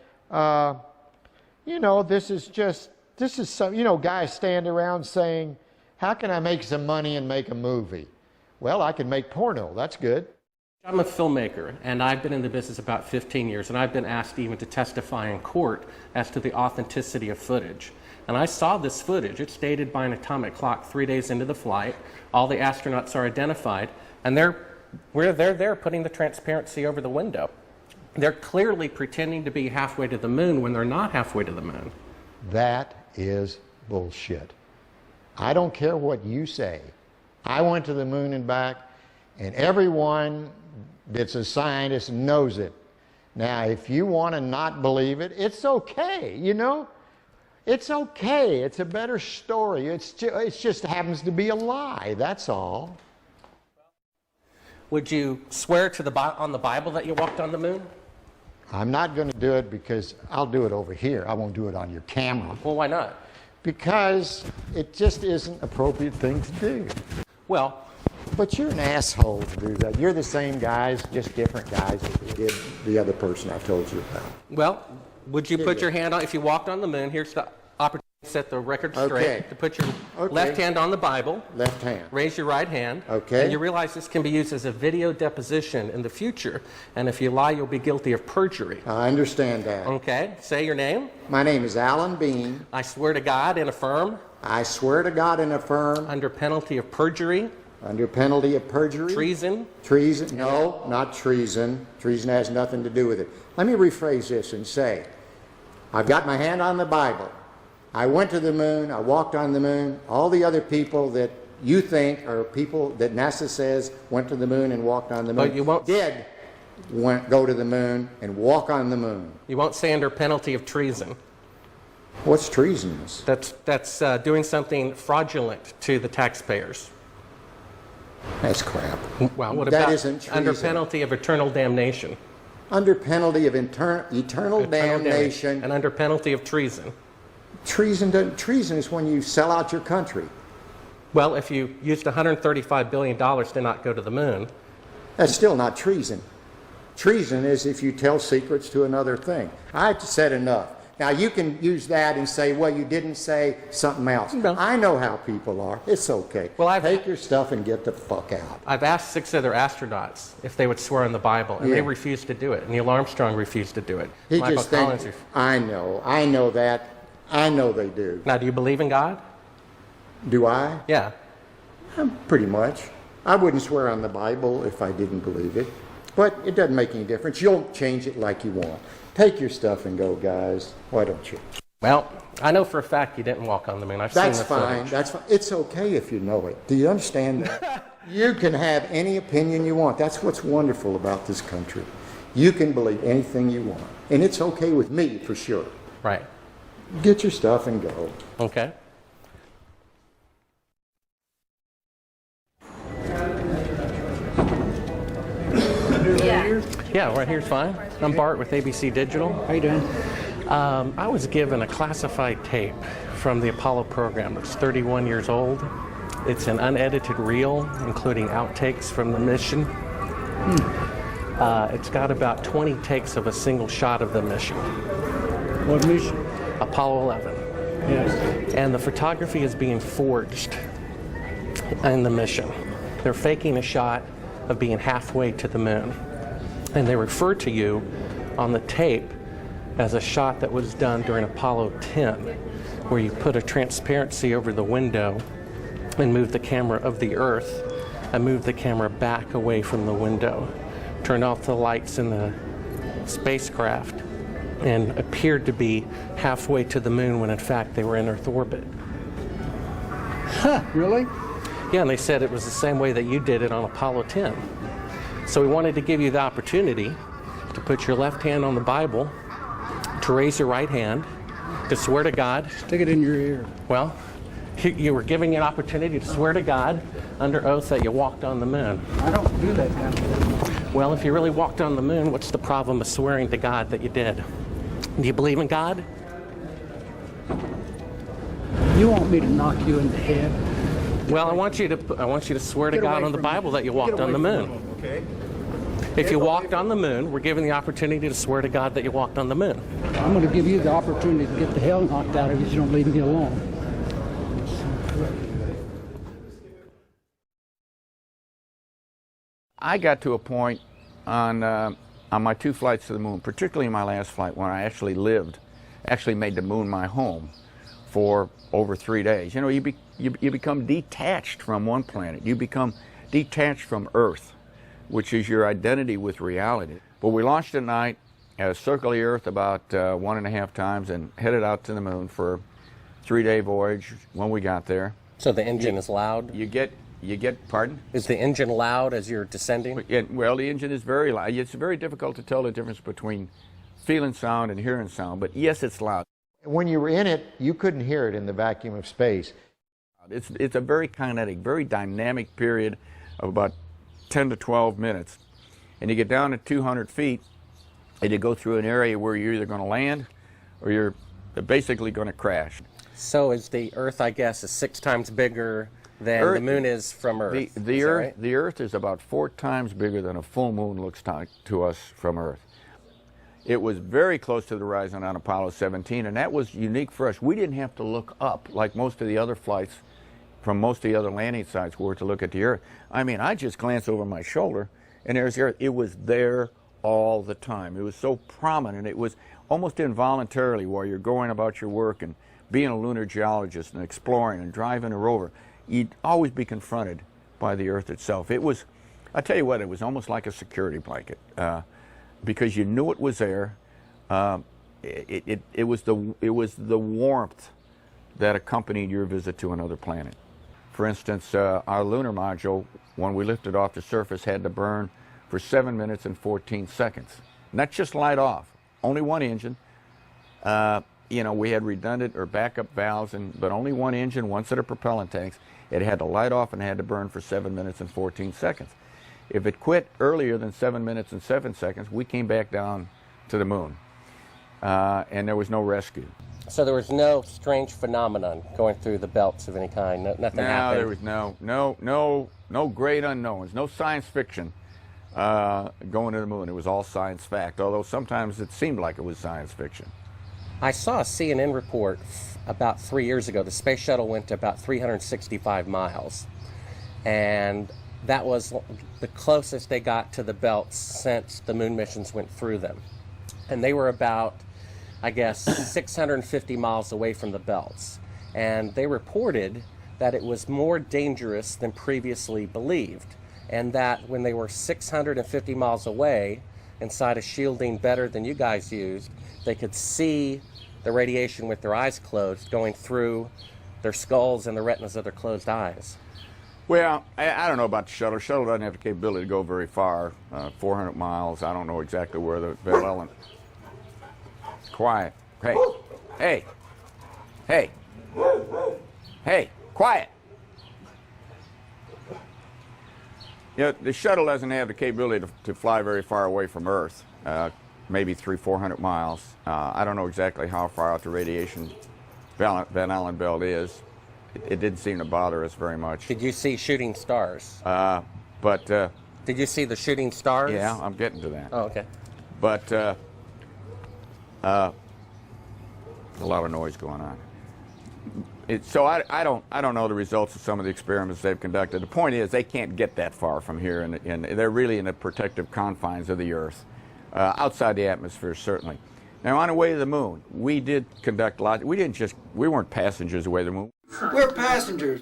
[SPEAKER 5] you know, this is some, you know, guys stand around saying, how can I make some money and make a movie? Well, I can make porno. That's good.
[SPEAKER 2] I'm a filmmaker, and I've been in the business about 15 years, and I've been asked even to testify in court as to the authenticity of footage. And I saw this footage. It's dated by an atomic clock 3 days into the flight. All the astronauts are identified, and they're there putting the transparency over the window. They're clearly pretending to be halfway to the moon when they're not halfway to the moon.
[SPEAKER 5] That is bullshit. I don't care what you say. I went to the moon and back, and everyone that's a scientist knows it. Now, if you want to not believe it, it's okay, you know? It's okay. It's a better story. It just happens to be a lie, that's all.
[SPEAKER 2] Would you swear to on the Bible that you walked on the moon?
[SPEAKER 5] I'm not going to do it because I'll do it over here. I won't do it on your camera.
[SPEAKER 2] Well, why not?
[SPEAKER 5] Because it just isn't an appropriate thing to do.
[SPEAKER 2] Well,
[SPEAKER 5] but you're an asshole to do that. You're the same guys, just different guys that did the other person I told you about.
[SPEAKER 2] Well, would you put your hand on, if you walked on the moon, here's the opportunity to set the record straight,
[SPEAKER 5] Okay.
[SPEAKER 2] to put your left hand on the Bible,
[SPEAKER 5] Left hand.
[SPEAKER 2] raise your right hand,
[SPEAKER 5] Okay.
[SPEAKER 2] and you realize this can be used as a video deposition in the future, and if you lie, you'll be guilty of perjury.
[SPEAKER 5] I understand that.
[SPEAKER 2] Okay, say your name.
[SPEAKER 5] My name is Alan Bean.
[SPEAKER 2] I swear to God and affirm,
[SPEAKER 5] I swear to God and affirm,
[SPEAKER 2] under penalty of perjury,
[SPEAKER 5] under penalty of perjury,
[SPEAKER 2] treason.
[SPEAKER 5] Treason? No, not treason. Treason has nothing to do with it. Let me rephrase this and say, I've got my hand on the Bible. I went to the moon. I walked on the moon. All the other people that you think are people that NASA says went to the moon and walked on the moon
[SPEAKER 2] But you won't
[SPEAKER 5] go to the moon and walk on the moon.
[SPEAKER 2] You won't say under penalty of treason.
[SPEAKER 5] What's treasonous?
[SPEAKER 2] That's doing something fraudulent to the taxpayers.
[SPEAKER 5] That's crap.
[SPEAKER 2] Well, what
[SPEAKER 5] That
[SPEAKER 2] about
[SPEAKER 5] isn't treason.
[SPEAKER 2] under penalty of eternal damnation?
[SPEAKER 5] Under penalty of eternal damnation.
[SPEAKER 2] And under penalty of treason?
[SPEAKER 5] Treason is when you sell out your country.
[SPEAKER 2] Well, if you used $135 billion to not go to the moon.
[SPEAKER 5] That's still not treason. Treason is if you tell secrets to another thing. I've said enough. Now, you can use that and say, well, you didn't say something else.
[SPEAKER 2] No.
[SPEAKER 5] I know how people are. It's okay.
[SPEAKER 2] Well,
[SPEAKER 5] take your stuff and get the fuck out.
[SPEAKER 2] I've asked 6 other astronauts if they would swear on the Bible, and they refused to do it. Neil Armstrong refused to do it.
[SPEAKER 5] He
[SPEAKER 2] Michael
[SPEAKER 5] just
[SPEAKER 2] Collins
[SPEAKER 5] thinks, I know that. I know they do.
[SPEAKER 2] Now, do you believe in God?
[SPEAKER 5] Do I?
[SPEAKER 2] Yeah.
[SPEAKER 5] Pretty much. I wouldn't swear on the Bible if I didn't believe it. But it doesn't make any difference. You'll change it like you want. Take your stuff and go, guys. Why don't you?
[SPEAKER 2] Well, I know for a fact you didn't walk on the moon. I've
[SPEAKER 5] That's
[SPEAKER 2] seen the
[SPEAKER 5] fine.
[SPEAKER 2] footage.
[SPEAKER 5] That's fine. It's okay if you know it. Do you understand that? You can have any opinion you want. That's what's wonderful about this country. You can believe anything you want. And it's okay with me, for sure.
[SPEAKER 2] Right.
[SPEAKER 5] Get your stuff and go.
[SPEAKER 2] Okay. Yeah, right here's fine. I'm Bart with ABC Digital.
[SPEAKER 3] How you doing?
[SPEAKER 2] I was given a classified tape from the Apollo program that's 31 years old. It's an unedited reel, including outtakes from the mission. It's got about 20 takes of a single shot of the mission.
[SPEAKER 3] What mission?
[SPEAKER 2] Apollo 11.
[SPEAKER 3] Yes.
[SPEAKER 2] And the photography is being forged in the mission. They're faking a shot of being halfway to the moon. And they refer to you on the tape as a shot that was done during Apollo 10, where you put a transparency over the window and move the camera of the Earth and move the camera back away from the window, turned off the lights in the spacecraft, and appeared to be halfway to the moon when in fact they were in Earth orbit.
[SPEAKER 3] Huh, really?
[SPEAKER 2] Yeah, and they said it was the same way that you did it on Apollo 10. So we wanted to give you the opportunity to put your left hand on the Bible, to raise your right hand, to swear to God.
[SPEAKER 3] Stick it in your ear.
[SPEAKER 2] Well, you were giving you an opportunity to swear to God under oath that you walked on the moon.
[SPEAKER 3] I don't do that kind of thing.
[SPEAKER 2] Well, if you really walked on the moon, what's the problem of swearing to God that you did? Do you believe in God?
[SPEAKER 3] You want me to knock you in the head?
[SPEAKER 2] Well, I want you to swear to
[SPEAKER 3] Get
[SPEAKER 2] God
[SPEAKER 3] away
[SPEAKER 2] on the
[SPEAKER 3] from me.
[SPEAKER 2] Bible that you
[SPEAKER 3] Get
[SPEAKER 2] walked
[SPEAKER 3] away
[SPEAKER 2] on the
[SPEAKER 3] from
[SPEAKER 2] moon.
[SPEAKER 3] me, okay?
[SPEAKER 2] If you walked on the moon, we're given the opportunity to swear to God that you walked on the moon.
[SPEAKER 3] I'm going to give you the opportunity to get the hell knocked out of you if you don't leave me alone.
[SPEAKER 6] I got to a point on my 2 flights to the moon, particularly my last flight when I actually made the moon my home for over 3 days. You know, you become detached from one planet. You become detached from Earth, which is your identity with reality. But we launched at night, circled the Earth about 1.5 times, and headed out to the moon for a 3-day voyage when we got there.
[SPEAKER 2] So the engine is loud?
[SPEAKER 6] You get, pardon?
[SPEAKER 2] Is the engine loud as you're descending?
[SPEAKER 6] Well, the engine is very loud. It's very difficult to tell the difference between feeling sound and hearing sound, but yes, it's loud.
[SPEAKER 5] When you were in it, you couldn't hear it in the vacuum of space.
[SPEAKER 6] It's a very kinetic, very dynamic period of about 10 to 12 minutes. And you get down to 200 feet, and you go through an area where you're either going to land or you're basically going to crash.
[SPEAKER 2] So is the Earth, I guess, is 6 times bigger than the moon is from Earth?
[SPEAKER 6] The Earth, right? The Earth is about 4 times bigger than a full moon looks to us from Earth. It was very close to the horizon on Apollo 17, and that was unique for us. We didn't have to look up like most of the other flights from most of the other landing sites were to look at the Earth. I mean, I just glanced over my shoulder, and there's the Earth. It was there all the time. It was so prominent. It was almost involuntarily while you're going about your work and being a lunar geologist and exploring and driving a rover, you'd always be confronted by the Earth itself. It was, I tell you what, it was almost like a security blanket because you knew it was there. It was the warmth that accompanied your visit to another planet. For instance, our lunar module, when we lifted off the surface, had to burn for 7 minutes and 14 seconds. Not just light off, only one engine. You know, we had redundant or backup valves, but only one engine, one set of propellant tanks. It had to light off and had to burn for 7 minutes and 14 seconds. If it quit earlier than 7 minutes and 7 seconds, we came back down to the moon, and there was no rescue.
[SPEAKER 2] So there was no strange phenomenon going through the belts of any kind. Nothing happened.
[SPEAKER 6] No, there was no great unknowns, no science fiction going to the moon. It was all science fact, although sometimes it seemed like it was science fiction.
[SPEAKER 2] I saw a CNN report about 3 years ago. The space shuttle went to about 365 miles, and that was the closest they got to the belts since the moon missions went through them. And they were about, I guess, 650 miles away from the belts. And they reported that it was more dangerous than previously believed, and that when they were 650 miles away, inside a shielding better than you guys used, they could see the radiation with their eyes closed going through their skulls and the retinas of their closed eyes.
[SPEAKER 6] Well, I don't know about the shuttle. Shuttle doesn't have the capability to go very far, 400 miles. I don't know exactly where the Van Allen. Quiet. Hey. Hey. Hey. Hey. Quiet. You know, the shuttle doesn't have the capability to fly very far away from Earth, maybe 300-400 miles. I don't know exactly how far out the radiation Van Allen belt is. It didn't seem to bother us very much.
[SPEAKER 2] Did you see shooting stars?
[SPEAKER 6] Did
[SPEAKER 2] you see the shooting stars?
[SPEAKER 6] Yeah, I'm getting to that.
[SPEAKER 2] Oh, okay.
[SPEAKER 6] But a lot of noise going on. So I don't know the results of some of the experiments they've conducted. The point is they can't get that far from here, and they're really in the protective confines of the Earth, outside the atmosphere certainly. Now on the way to the moon, we did conduct lots. We weren't passengers away to the moon.
[SPEAKER 1] We're passengers.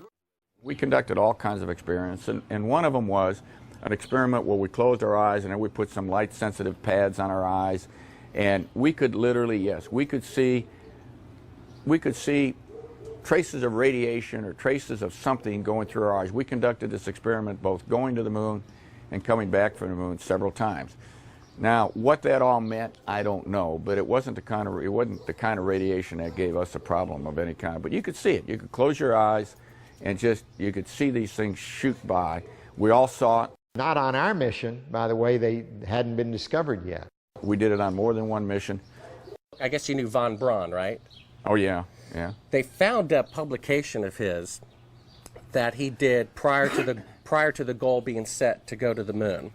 [SPEAKER 6] We conducted all kinds of experiments, and one of them was an experiment where we closed our eyes and then we put some light-sensitive pads on our eyes, and we could literally, yes, we could see traces of radiation or traces of something going through our eyes. We conducted this experiment both going to the moon and coming back from the moon several times. Now, what that all meant, I don't know, but it wasn't the kind of radiation that gave us a problem of any kind. But you could see it. You could close your eyes and you could see these things shoot by. We all saw it.
[SPEAKER 5] Not on our mission, by the way, they hadn't been discovered yet.
[SPEAKER 6] We did it on more than one mission.
[SPEAKER 2] I guess you knew von Braun, right?
[SPEAKER 6] Oh, yeah, yeah.
[SPEAKER 2] They found a publication of his that he did prior to the goal being set to go to the moon.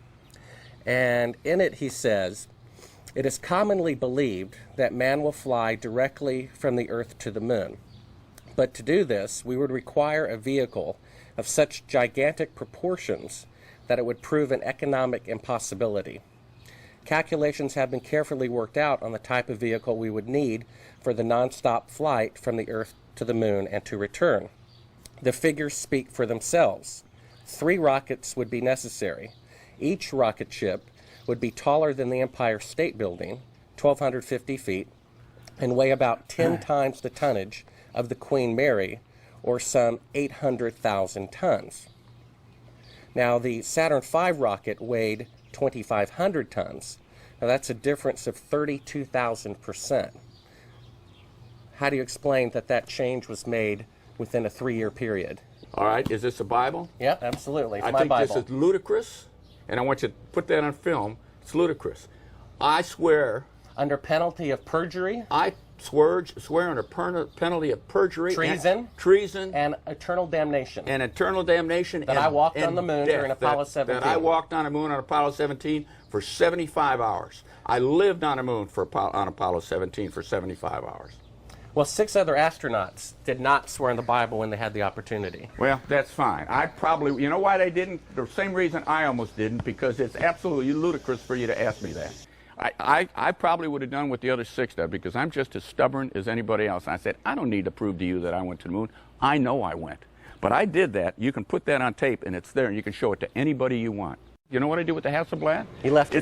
[SPEAKER 2] And in it he says, "It is commonly believed that man will fly directly from the Earth to the moon. But to do this, we would require a vehicle of such gigantic proportions that it would prove an economic impossibility. Calculations have been carefully worked out on the type of vehicle we would need for the non-stop flight from the Earth to the moon and to return. The figures speak for themselves. 3 rockets would be necessary. Each rocket ship would be taller than the Empire State Building, 1,250 feet, and weigh about 10 times the tonnage of the Queen Mary, or some 800,000 tons. Now, the Saturn V rocket weighed 2,500 tons. Now, that's a difference of 32,000%. How do you explain that change was made within a 3-year period?
[SPEAKER 6] All right, is this a Bible?
[SPEAKER 2] Yeah, absolutely. It's
[SPEAKER 6] I
[SPEAKER 2] my
[SPEAKER 6] think
[SPEAKER 2] Bible.
[SPEAKER 6] this is ludicrous, and I want you to put that on film. It's ludicrous. I swear...
[SPEAKER 2] Under penalty of perjury?
[SPEAKER 6] I swear under penalty of perjury.
[SPEAKER 2] Treason. And eternal damnation.
[SPEAKER 6] And eternal damnation.
[SPEAKER 2] That I walked on the moon during Apollo 17.
[SPEAKER 6] That I walked on the moon on Apollo 17 for 75 hours. I lived on the moon on Apollo 17 for 75 hours.
[SPEAKER 2] Well, 6 other astronauts did not swear in the Bible when they had the opportunity.
[SPEAKER 6] Well, that's fine. I probably, you know why they didn't? The same reason I almost didn't, because it's absolutely ludicrous for you to ask me that. I probably would have done what the other 6 did, because I'm just as stubborn as anybody else. I said, I don't need to prove to you that I went to the moon. I know I went. But I did that. You can put that on tape, and it's there, and you can show it to anybody you want. You know what I did with the Hasselblad?
[SPEAKER 2] He left
[SPEAKER 6] it.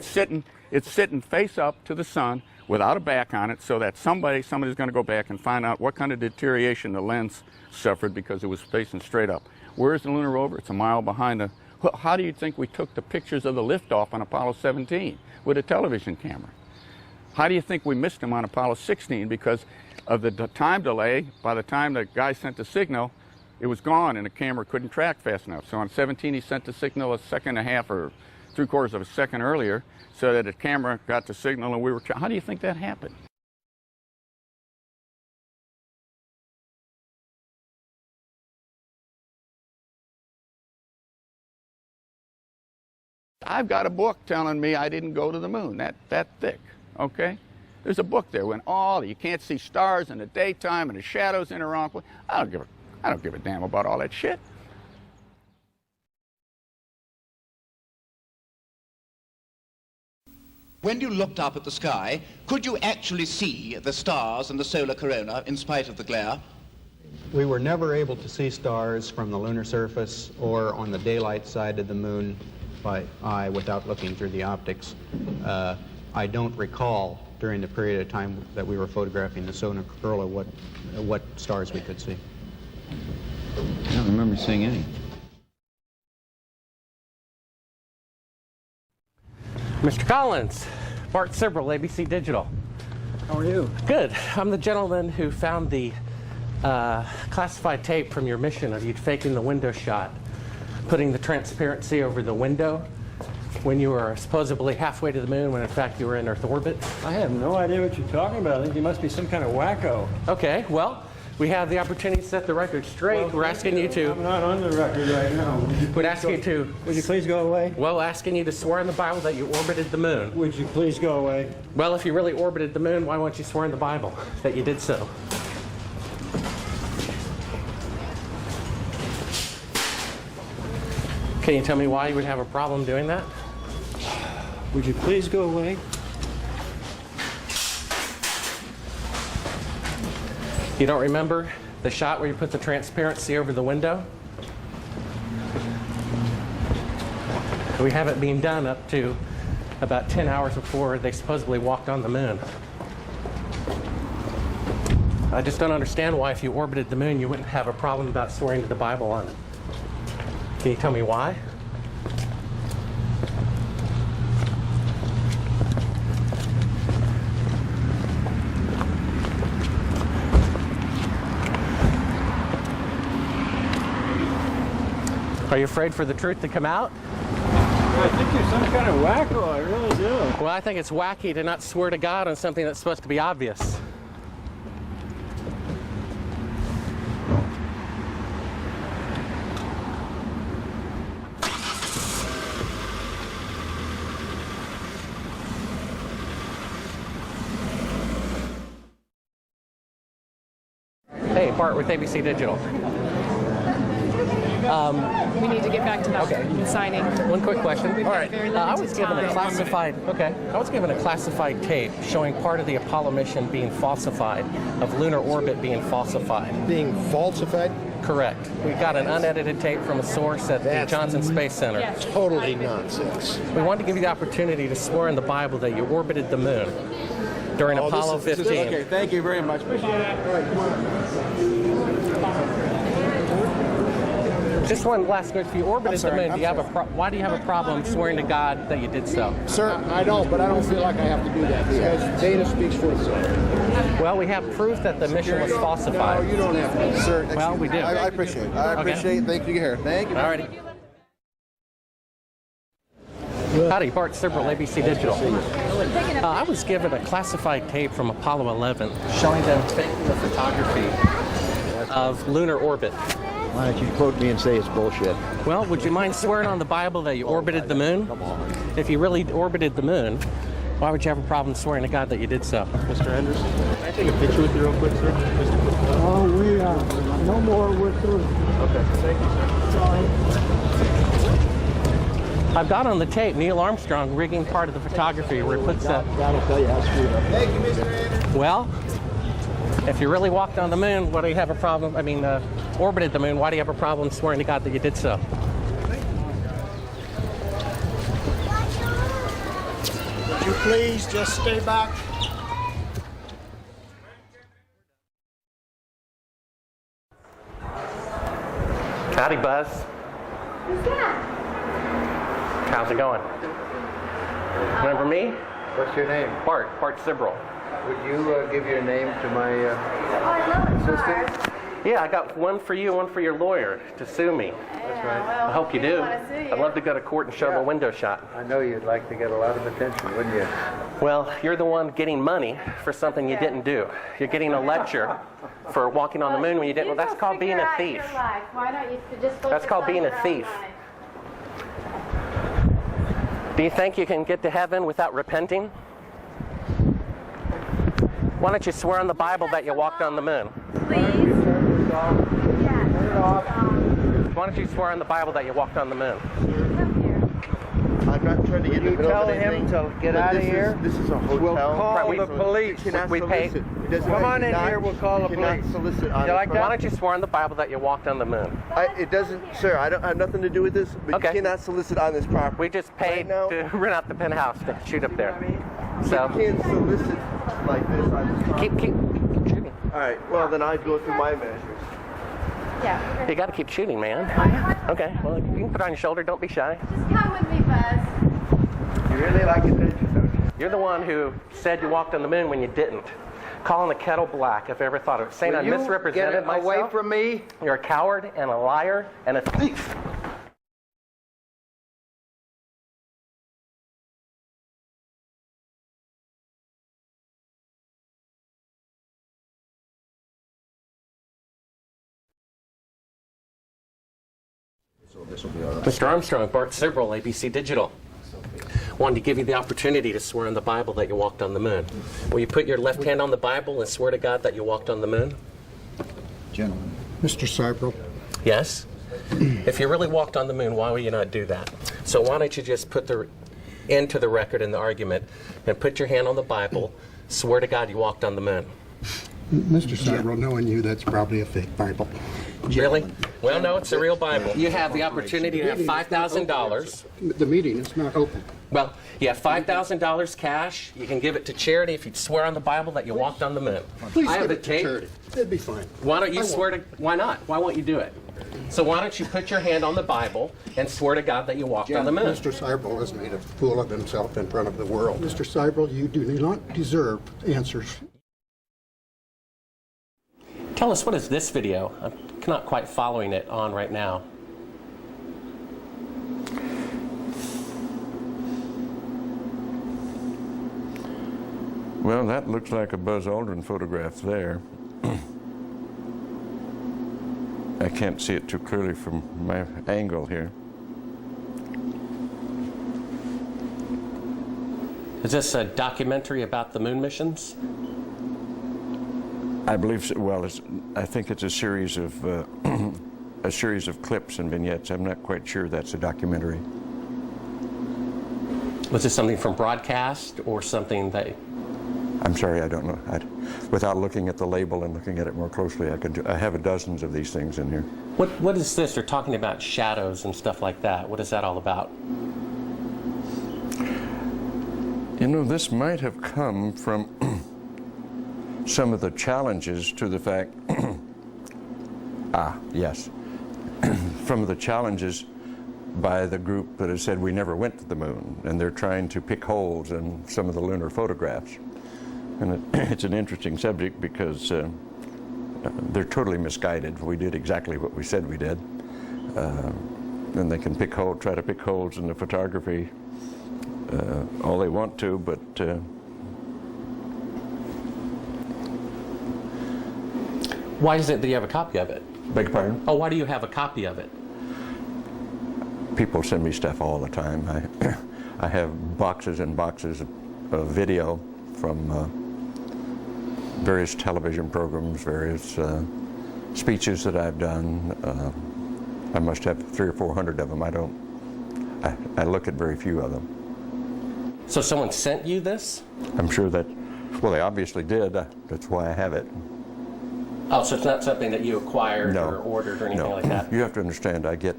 [SPEAKER 6] It's sitting face up to the sun without a back on it, so that somebody's going to go back and find out what kind of deterioration the lens suffered because it was facing straight up. Where's the lunar rover? It's a mile behind the... How do you think we took the pictures of the liftoff on Apollo 17 with a television camera? How do you think we missed them on Apollo 16 because of the time delay? By the time the guy sent the signal, it was gone and the camera couldn't track fast enough. So on 17 he sent the signal a second and a half or 3/4 of a second earlier so that the camera got the signal and we were... How do you think that happened? I've got a book telling me I didn't go to the moon, that thick, okay? There's a book there when you can't see stars in the daytime and the shadows in the wrong place. I don't give a damn about all that shit.
[SPEAKER 10] When you looked up at the sky, could you actually see the stars and the solar corona in spite of the glare?
[SPEAKER 11] We were never able to see stars from the lunar surface or on the daylight side of the moon by eye without looking through the optics. I don't recall during the period of time that we were photographing the solar corona what stars we could see.
[SPEAKER 6] I don't remember seeing any.
[SPEAKER 2] Mr. Collins, Bart Sibrel, ABC Digital.
[SPEAKER 3] How are you?
[SPEAKER 2] Good. I'm the gentleman who found the classified tape from your mission of you faking the window shot, putting the transparency over the window when you were supposedly halfway to the moon when in fact you were in Earth orbit.
[SPEAKER 3] I have no idea what you're talking about. I think you must be some kind of wacko.
[SPEAKER 2] Okay, well, we have the opportunity to set the record straight.
[SPEAKER 3] Well,
[SPEAKER 2] we're asking you to...
[SPEAKER 3] I'm not on the record right now.
[SPEAKER 2] Would ask you to...
[SPEAKER 3] Would you please go away?
[SPEAKER 2] Well, asking you to swear in the Bible that you orbited the moon.
[SPEAKER 3] Would you please go away?
[SPEAKER 2] Well, if you really orbited the moon, why won't you swear in the Bible that you did so? Can you tell me why you would have a problem doing that?
[SPEAKER 3] Would you please go away?
[SPEAKER 2] You don't remember the shot where you put the transparency over the window? We have it being done up to about 10 hours before they supposedly walked on the moon. I just don't understand why if you orbited the moon you wouldn't have a problem about swearing to the Bible on it. Can you tell me why? Are you afraid for the truth to come out?
[SPEAKER 3] I think you're some kind of wacko, I really do.
[SPEAKER 2] Well, I think it's wacky to not swear to God on something that's supposed to be obvious. Hey, Bart with ABC Digital.
[SPEAKER 12] We need to get back to that signing.
[SPEAKER 2] One quick question.
[SPEAKER 12] We've
[SPEAKER 2] All
[SPEAKER 12] got
[SPEAKER 2] right.
[SPEAKER 12] very
[SPEAKER 2] I
[SPEAKER 12] limited
[SPEAKER 2] was given a
[SPEAKER 12] time.
[SPEAKER 2] classified. Okay. I was given a classified tape showing part of the Apollo mission being falsified, of lunar orbit being falsified.
[SPEAKER 13] Being falsified?
[SPEAKER 2] Correct. We got an unedited tape from a source at the Johnson Space Center.
[SPEAKER 12] Yes.
[SPEAKER 13] Totally nonsense.
[SPEAKER 2] We wanted to give you the opportunity to swear in the Bible that you orbited the moon during Apollo 15.
[SPEAKER 13] Okay, thank you very much. Appreciate it. All right, come on.
[SPEAKER 2] Just one last note. If you orbited the moon,
[SPEAKER 13] I'm
[SPEAKER 2] do you have
[SPEAKER 13] sorry.
[SPEAKER 2] why do you have a problem swearing to God that you did so?
[SPEAKER 13] Sir, I don't, but I don't feel like I have to do that because data speaks for itself.
[SPEAKER 2] Well, we have proof that the mission was falsified.
[SPEAKER 13] No, you don't have to. Sir,
[SPEAKER 2] Well, we do.
[SPEAKER 13] I appreciate it. I appreciate it. Thank you here. Thank you.
[SPEAKER 2] All righty. Howdy, Bart Sibrel, ABC Digital. I was given a classified tape from Apollo 11 showing them faking the photography of lunar orbit.
[SPEAKER 13] Why don't you quote me and say it's bullshit?
[SPEAKER 2] Well, would you mind swearing on the Bible that you orbited the moon?
[SPEAKER 13] Come on.
[SPEAKER 2] If you really orbited the moon, why would you have a problem swearing to God that you did so?
[SPEAKER 13] Mr. Anderson, can I take a picture with you real quick, sir?
[SPEAKER 4] Oh, we are. No more, we're through.
[SPEAKER 13] Okay, thank you, sir.
[SPEAKER 2] I've got on the tape Neil Armstrong rigging part of the photography where he puts that.
[SPEAKER 13] That'll tell you how screwed up. Thank you, Mr. Anderson.
[SPEAKER 2] Well, if you really walked on the moon, why do you have a problem? I mean, orbited the moon, why do you have a problem swearing to God that you did so?
[SPEAKER 13] Would you please just stay back?
[SPEAKER 2] Howdy, Buzz.
[SPEAKER 12] Who's that?
[SPEAKER 2] How's it going? Remember me?
[SPEAKER 5] What's your name?
[SPEAKER 2] Bart Sibrel.
[SPEAKER 5] Would you give your name to my assistant?
[SPEAKER 2] Yeah, I got one for you, one for your lawyer to sue me.
[SPEAKER 5] That's right.
[SPEAKER 2] I hope you do. I'd love to go to court and show the window shot.
[SPEAKER 5] I know you'd like to get a lot of attention, wouldn't you?
[SPEAKER 2] Well, you're the one getting money for something you didn't do. You're getting a lecture for walking on the moon when you didn't. Well, that's called being a thief.
[SPEAKER 12] Why don't you just
[SPEAKER 2] That's called being a thief. Do you think you can get to heaven without repenting? Why don't you swear on the Bible that you walked on the moon?
[SPEAKER 12] Please?
[SPEAKER 2] Why don't you swear on the Bible that you walked on the moon?
[SPEAKER 5] I'm not trying to get in the middle of anything.
[SPEAKER 3] to get out of here?
[SPEAKER 5] This is a hotel.
[SPEAKER 3] We'll call
[SPEAKER 2] Right,
[SPEAKER 3] the police.
[SPEAKER 2] We pay.
[SPEAKER 14] Come on in here, we'll call the police.
[SPEAKER 15] Solicit
[SPEAKER 2] Why don't you swear on the Bible that you walked on the moon?
[SPEAKER 15] It doesn't, sir, I don't have nothing to do with this, but you cannot solicit on this property.
[SPEAKER 2] We just paid to rent out the penthouse to shoot up there.
[SPEAKER 15] So you can't solicit like this on this property.
[SPEAKER 2] Keep shooting.
[SPEAKER 15] All right, well then I'd go through my measures.
[SPEAKER 12] Yeah.
[SPEAKER 2] You got to keep shooting, man. Okay, well, you can put it on your shoulder. Don't be shy.
[SPEAKER 12] Just come with me, Buzz.
[SPEAKER 15] You really like attention, don't you?
[SPEAKER 2] You're the one who said you walked on the moon when you didn't. Calling the kettle black, if I ever thought of it. Saying I misrepresented myself.
[SPEAKER 14] Away from me.
[SPEAKER 2] You're a coward and a liar and a thief. Mr. Armstrong, Bart Sibrel, ABC Digital. Wanted to give you the opportunity to swear on the Bible that you walked on the moon. Will you put your left hand on the Bible and swear to God that you walked on the moon?
[SPEAKER 4] Gentlemen. Mr. Seibel.
[SPEAKER 2] Yes? If you really walked on the moon, why would you not do that? So why don't you just put the end to the record in the argument and put your hand on the Bible, swear to God you walked on the moon.
[SPEAKER 4] Mr. Seibel, knowing you, that's probably a fake Bible.
[SPEAKER 2] Really? Well, no, it's a real Bible. You have the opportunity to have $5,000.
[SPEAKER 4] The meeting is not open.
[SPEAKER 2] Well, you have $5,000 cash. You can give it to charity if you swear on the Bible that you walked on the moon.
[SPEAKER 4] Please
[SPEAKER 2] I have
[SPEAKER 4] give
[SPEAKER 2] the
[SPEAKER 4] it to
[SPEAKER 2] tape.
[SPEAKER 4] charity. It'd be fine.
[SPEAKER 2] Why don't you swear to? Why not? Why won't you do it? So why don't you put your hand on the Bible and swear to God that you walked on the moon?
[SPEAKER 4] Mr. Seibel has made a fool of himself in front of the world. Mr. Seibel, you do not deserve answers.
[SPEAKER 2] Tell us, what is this video? I'm not quite following it on right now.
[SPEAKER 6] Well, that looks like a Buzz Aldrin photograph there. I can't see it too clearly from my angle here.
[SPEAKER 2] Is this a documentary about the moon missions?
[SPEAKER 6] I believe so. Well, I think it's a series of clips and vignettes. I'm not quite sure that's a documentary.
[SPEAKER 2] Was this something from broadcast or something that?
[SPEAKER 6] I'm sorry, I don't know. Without looking at the label and looking at it more closely, I have dozens of these things in here.
[SPEAKER 2] What is this? They're talking about shadows and stuff like that. What is that all about?
[SPEAKER 6] You know, this might have come from some of the challenges to the fact, from the challenges by the group that has said we never went to the moon, and they're trying to pick holes in some of the lunar photographs. And it's an interesting subject because they're totally misguided. We did exactly what we said we did. And they can try to pick holes in the photography all they want to, but
[SPEAKER 2] why is it that you have a copy of it?
[SPEAKER 6] Beg your pardon?
[SPEAKER 2] Oh, why do you have a copy of it?
[SPEAKER 6] People send me stuff all the time. I have boxes and boxes of video from various television programs, various speeches that I've done. I must have 300 or 400 of them. I look at very few of them.
[SPEAKER 2] So someone sent you this?
[SPEAKER 6] I'm sure that, well, they obviously did. That's why I have it.
[SPEAKER 2] Oh, so it's not something that you acquired or ordered or anything like that?
[SPEAKER 6] You have to understand, I get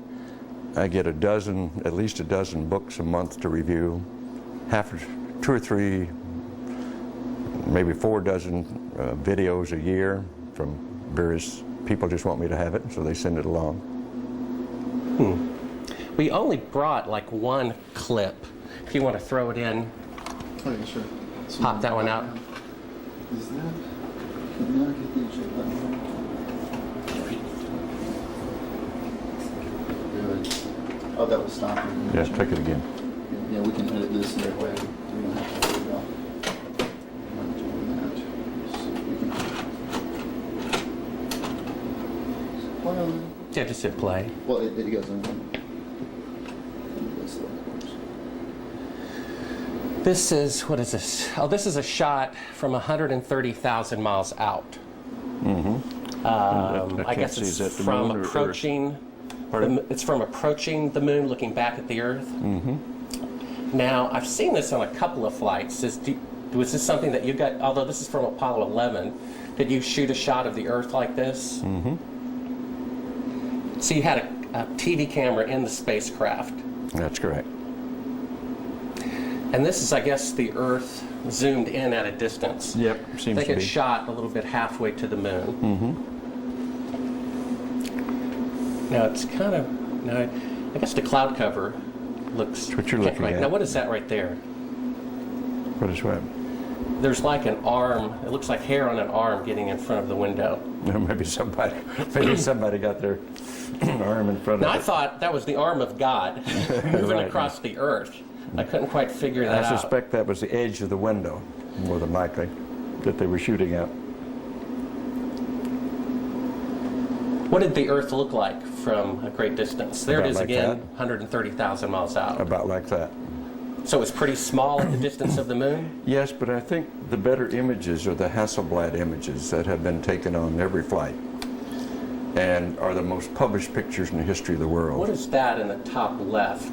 [SPEAKER 6] at least a dozen books a month to review, 2 or 3, maybe 4 dozen videos a year from various people. Just want me to have it, so they send it along.
[SPEAKER 2] We only brought like one clip. If you want to throw it in,
[SPEAKER 16] oh, yeah, sure.
[SPEAKER 2] Pop that one out.
[SPEAKER 16] Is that? Can I get the eject button? Good. Oh, that was stopping.
[SPEAKER 6] Yeah, click it again.
[SPEAKER 16] Yeah, we can edit this that way. We don't have to worry about that.
[SPEAKER 2] Yeah, just hit play.
[SPEAKER 16] Well, it goes in.
[SPEAKER 2] This is, what is this? Oh, this is a shot from 130,000 miles out.
[SPEAKER 6] Mm-hmm.
[SPEAKER 2] I guess it's from approaching. It's from approaching the moon, looking back at the Earth.
[SPEAKER 6] Mm-hmm.
[SPEAKER 2] Now, I've seen this on a couple of flights. Was this something that you got, although this is from Apollo 11, did you shoot a shot of the Earth like this?
[SPEAKER 6] Mm-hmm.
[SPEAKER 2] So you had a TV camera in the spacecraft.
[SPEAKER 6] That's correct.
[SPEAKER 2] And this is, I guess, the Earth zoomed in at a distance.
[SPEAKER 6] Yep, seems
[SPEAKER 2] I
[SPEAKER 6] to
[SPEAKER 2] think
[SPEAKER 6] be.
[SPEAKER 2] it's shot a little bit halfway to the moon.
[SPEAKER 6] Mm-hmm.
[SPEAKER 2] Now it's kind of, now I guess the cloud cover looks.
[SPEAKER 6] That's what you're looking
[SPEAKER 2] right.
[SPEAKER 6] at.
[SPEAKER 2] Now what is that right there?
[SPEAKER 6] What is what?
[SPEAKER 2] There's like an arm. It looks like hair on an arm getting in front of the window.
[SPEAKER 6] Maybe somebody got their arm in front
[SPEAKER 2] Now
[SPEAKER 6] of
[SPEAKER 2] I
[SPEAKER 6] it.
[SPEAKER 2] thought that was the arm of God moving
[SPEAKER 6] Right.
[SPEAKER 2] across the Earth. I couldn't quite figure that
[SPEAKER 6] I
[SPEAKER 2] out.
[SPEAKER 6] suspect that was the edge of the window, more than likely, that they were shooting at.
[SPEAKER 2] What did the Earth look like from a great distance? There
[SPEAKER 6] About
[SPEAKER 2] it is
[SPEAKER 6] like
[SPEAKER 2] again,
[SPEAKER 6] that.
[SPEAKER 2] 130,000 miles out.
[SPEAKER 6] About like that.
[SPEAKER 2] So it's pretty small at the distance of the moon?
[SPEAKER 6] Yes, but I think the better images are the Hasselblad images that have been taken on every flight and are the most published pictures in the history of the world.
[SPEAKER 2] What is that in the top left?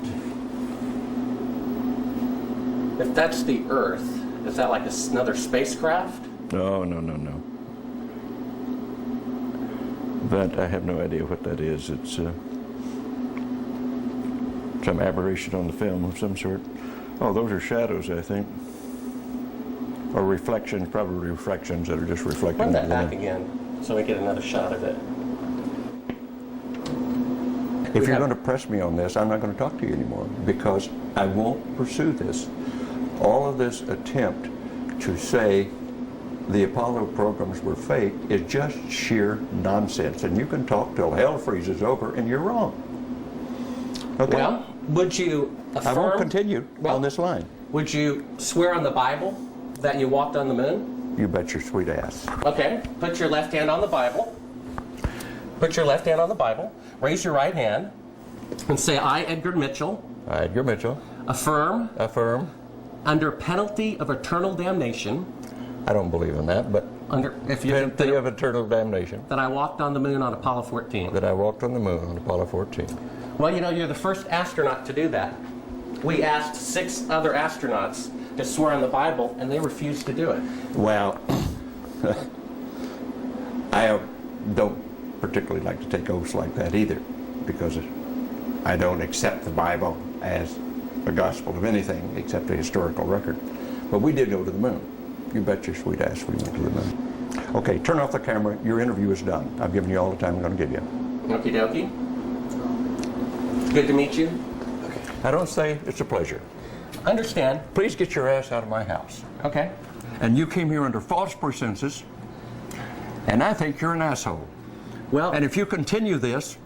[SPEAKER 2] If that's the Earth, is that like another spacecraft?
[SPEAKER 6] No. That I have no idea what that is. It's some aberration on the film of some sort. Oh, those are shadows, I think. Or reflections, probably reflections that are just reflecting.
[SPEAKER 2] Run that
[SPEAKER 6] into the
[SPEAKER 2] back
[SPEAKER 6] moon.
[SPEAKER 2] again so we get another shot of it.
[SPEAKER 6] If you're going to press me on this, I'm not going to talk to you anymore because I won't pursue this. All of this attempt to say the Apollo programs were fake is just sheer nonsense. And you can talk till hell freezes over and you're wrong. Okay?
[SPEAKER 2] Well, would you affirm?
[SPEAKER 6] I won't continue on this line.
[SPEAKER 2] Would you swear on the Bible that you walked on the moon?
[SPEAKER 6] You bet your sweet ass.
[SPEAKER 2] Okay, put your left hand on the Bible. Put your left hand on the Bible. Raise your right hand and say, I, Edgar Mitchell.
[SPEAKER 6] I, Edgar Mitchell.
[SPEAKER 2] Affirm.
[SPEAKER 6] Affirm.
[SPEAKER 2] Under penalty of eternal damnation.
[SPEAKER 6] I don't believe in that, but penalty of eternal damnation.
[SPEAKER 2] That I walked on the moon on Apollo 14.
[SPEAKER 6] That I walked on the moon on Apollo 14.
[SPEAKER 2] Well, you know, you're the first astronaut to do that. We asked 6 other astronauts to swear on the Bible, and they refused to do it.
[SPEAKER 6] Well, I don't particularly like to take oaths like that either, because I don't accept the Bible as a gospel of anything except a historical record. But we did go to the moon. You bet your sweet ass we went to the moon. Okay, turn off the camera. Your interview is done. I've given you all the time I'm going to give you.
[SPEAKER 2] Okie dokie. Good to meet you.
[SPEAKER 6] Okay. I don't say it's a pleasure.
[SPEAKER 2] Understand.
[SPEAKER 6] Please get your ass out of my house.
[SPEAKER 2] Okay.
[SPEAKER 6] And you came here under false pretenses, and I think you're an asshole.
[SPEAKER 2] Well,
[SPEAKER 6] and if you continue this,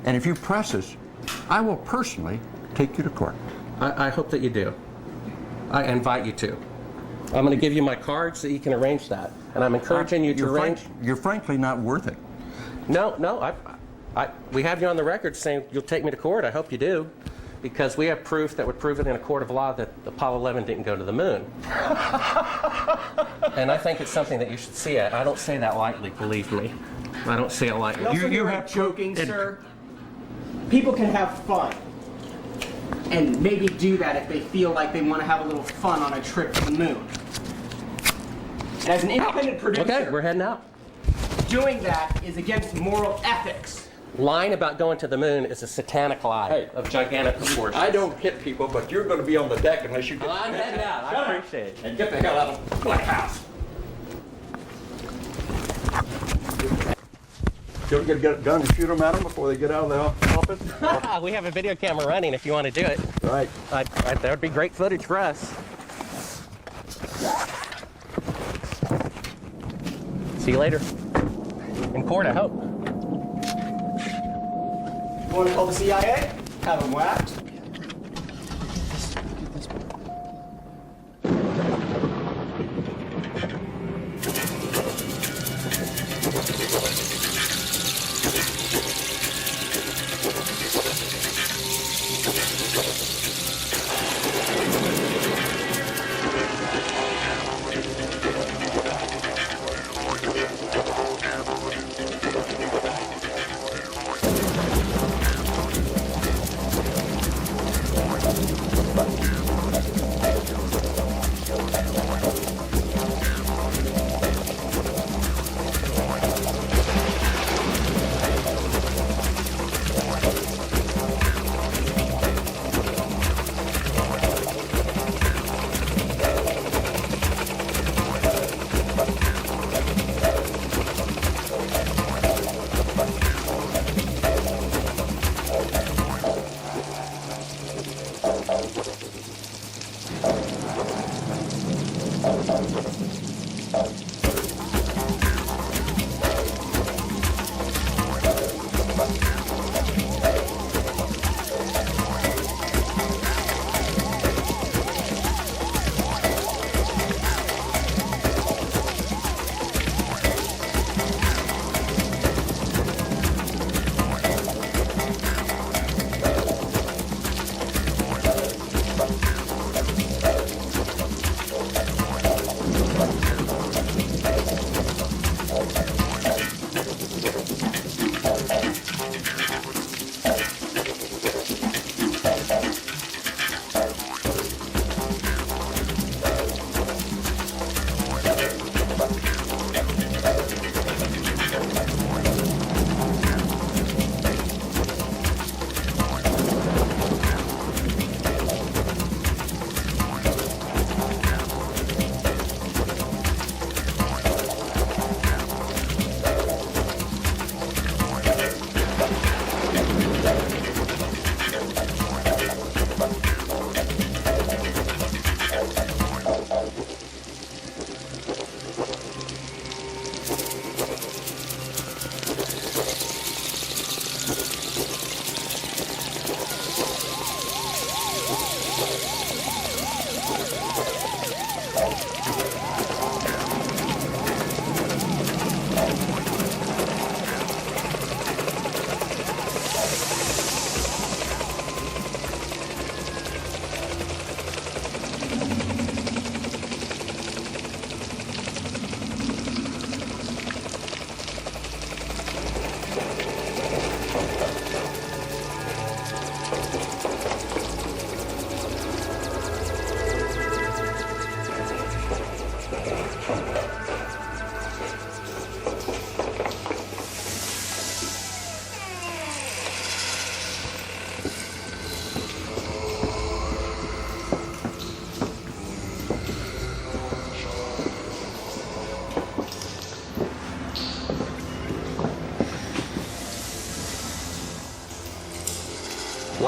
[SPEAKER 6] and if you press us, I will personally take you to court.
[SPEAKER 2] I hope that you do. I invite you to. I'm going to give you my card so you can arrange that. And I'm encouraging you to arrange.
[SPEAKER 6] You're frankly not worth it.
[SPEAKER 2] No, we have you on the record saying you'll take me to court. I hope you do. Because we have proof that would prove it in a court of law that Apollo 11 didn't go to the moon. And I think it's something that you should see. I don't say that lightly, believe me. I don't say it lightly.
[SPEAKER 11] You have joking, sir. People can have fun. And maybe do that if they feel like they want to have a little fun on a trip to the moon. And as an independent producer,
[SPEAKER 2] Okay, we're heading out.
[SPEAKER 11] doing that is against moral ethics.
[SPEAKER 2] Lying about going to the moon is a satanic lie of gigantic proportions.
[SPEAKER 6] I don't hit people, but you're going to be on the deck unless you get...
[SPEAKER 2] I'm heading out. I appreciate it.
[SPEAKER 6] And get the hell out of my house. You ever get a gun and shoot them at them before they get out of the office?
[SPEAKER 2] We have a video camera running if you want to do it.
[SPEAKER 6] Right.
[SPEAKER 2] That would be great footage for us. See you later. In court, I hope.
[SPEAKER 11] You want to call the CIA? Have them whacked?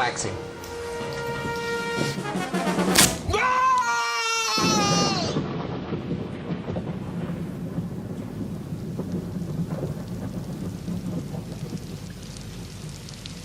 [SPEAKER 17] waxing.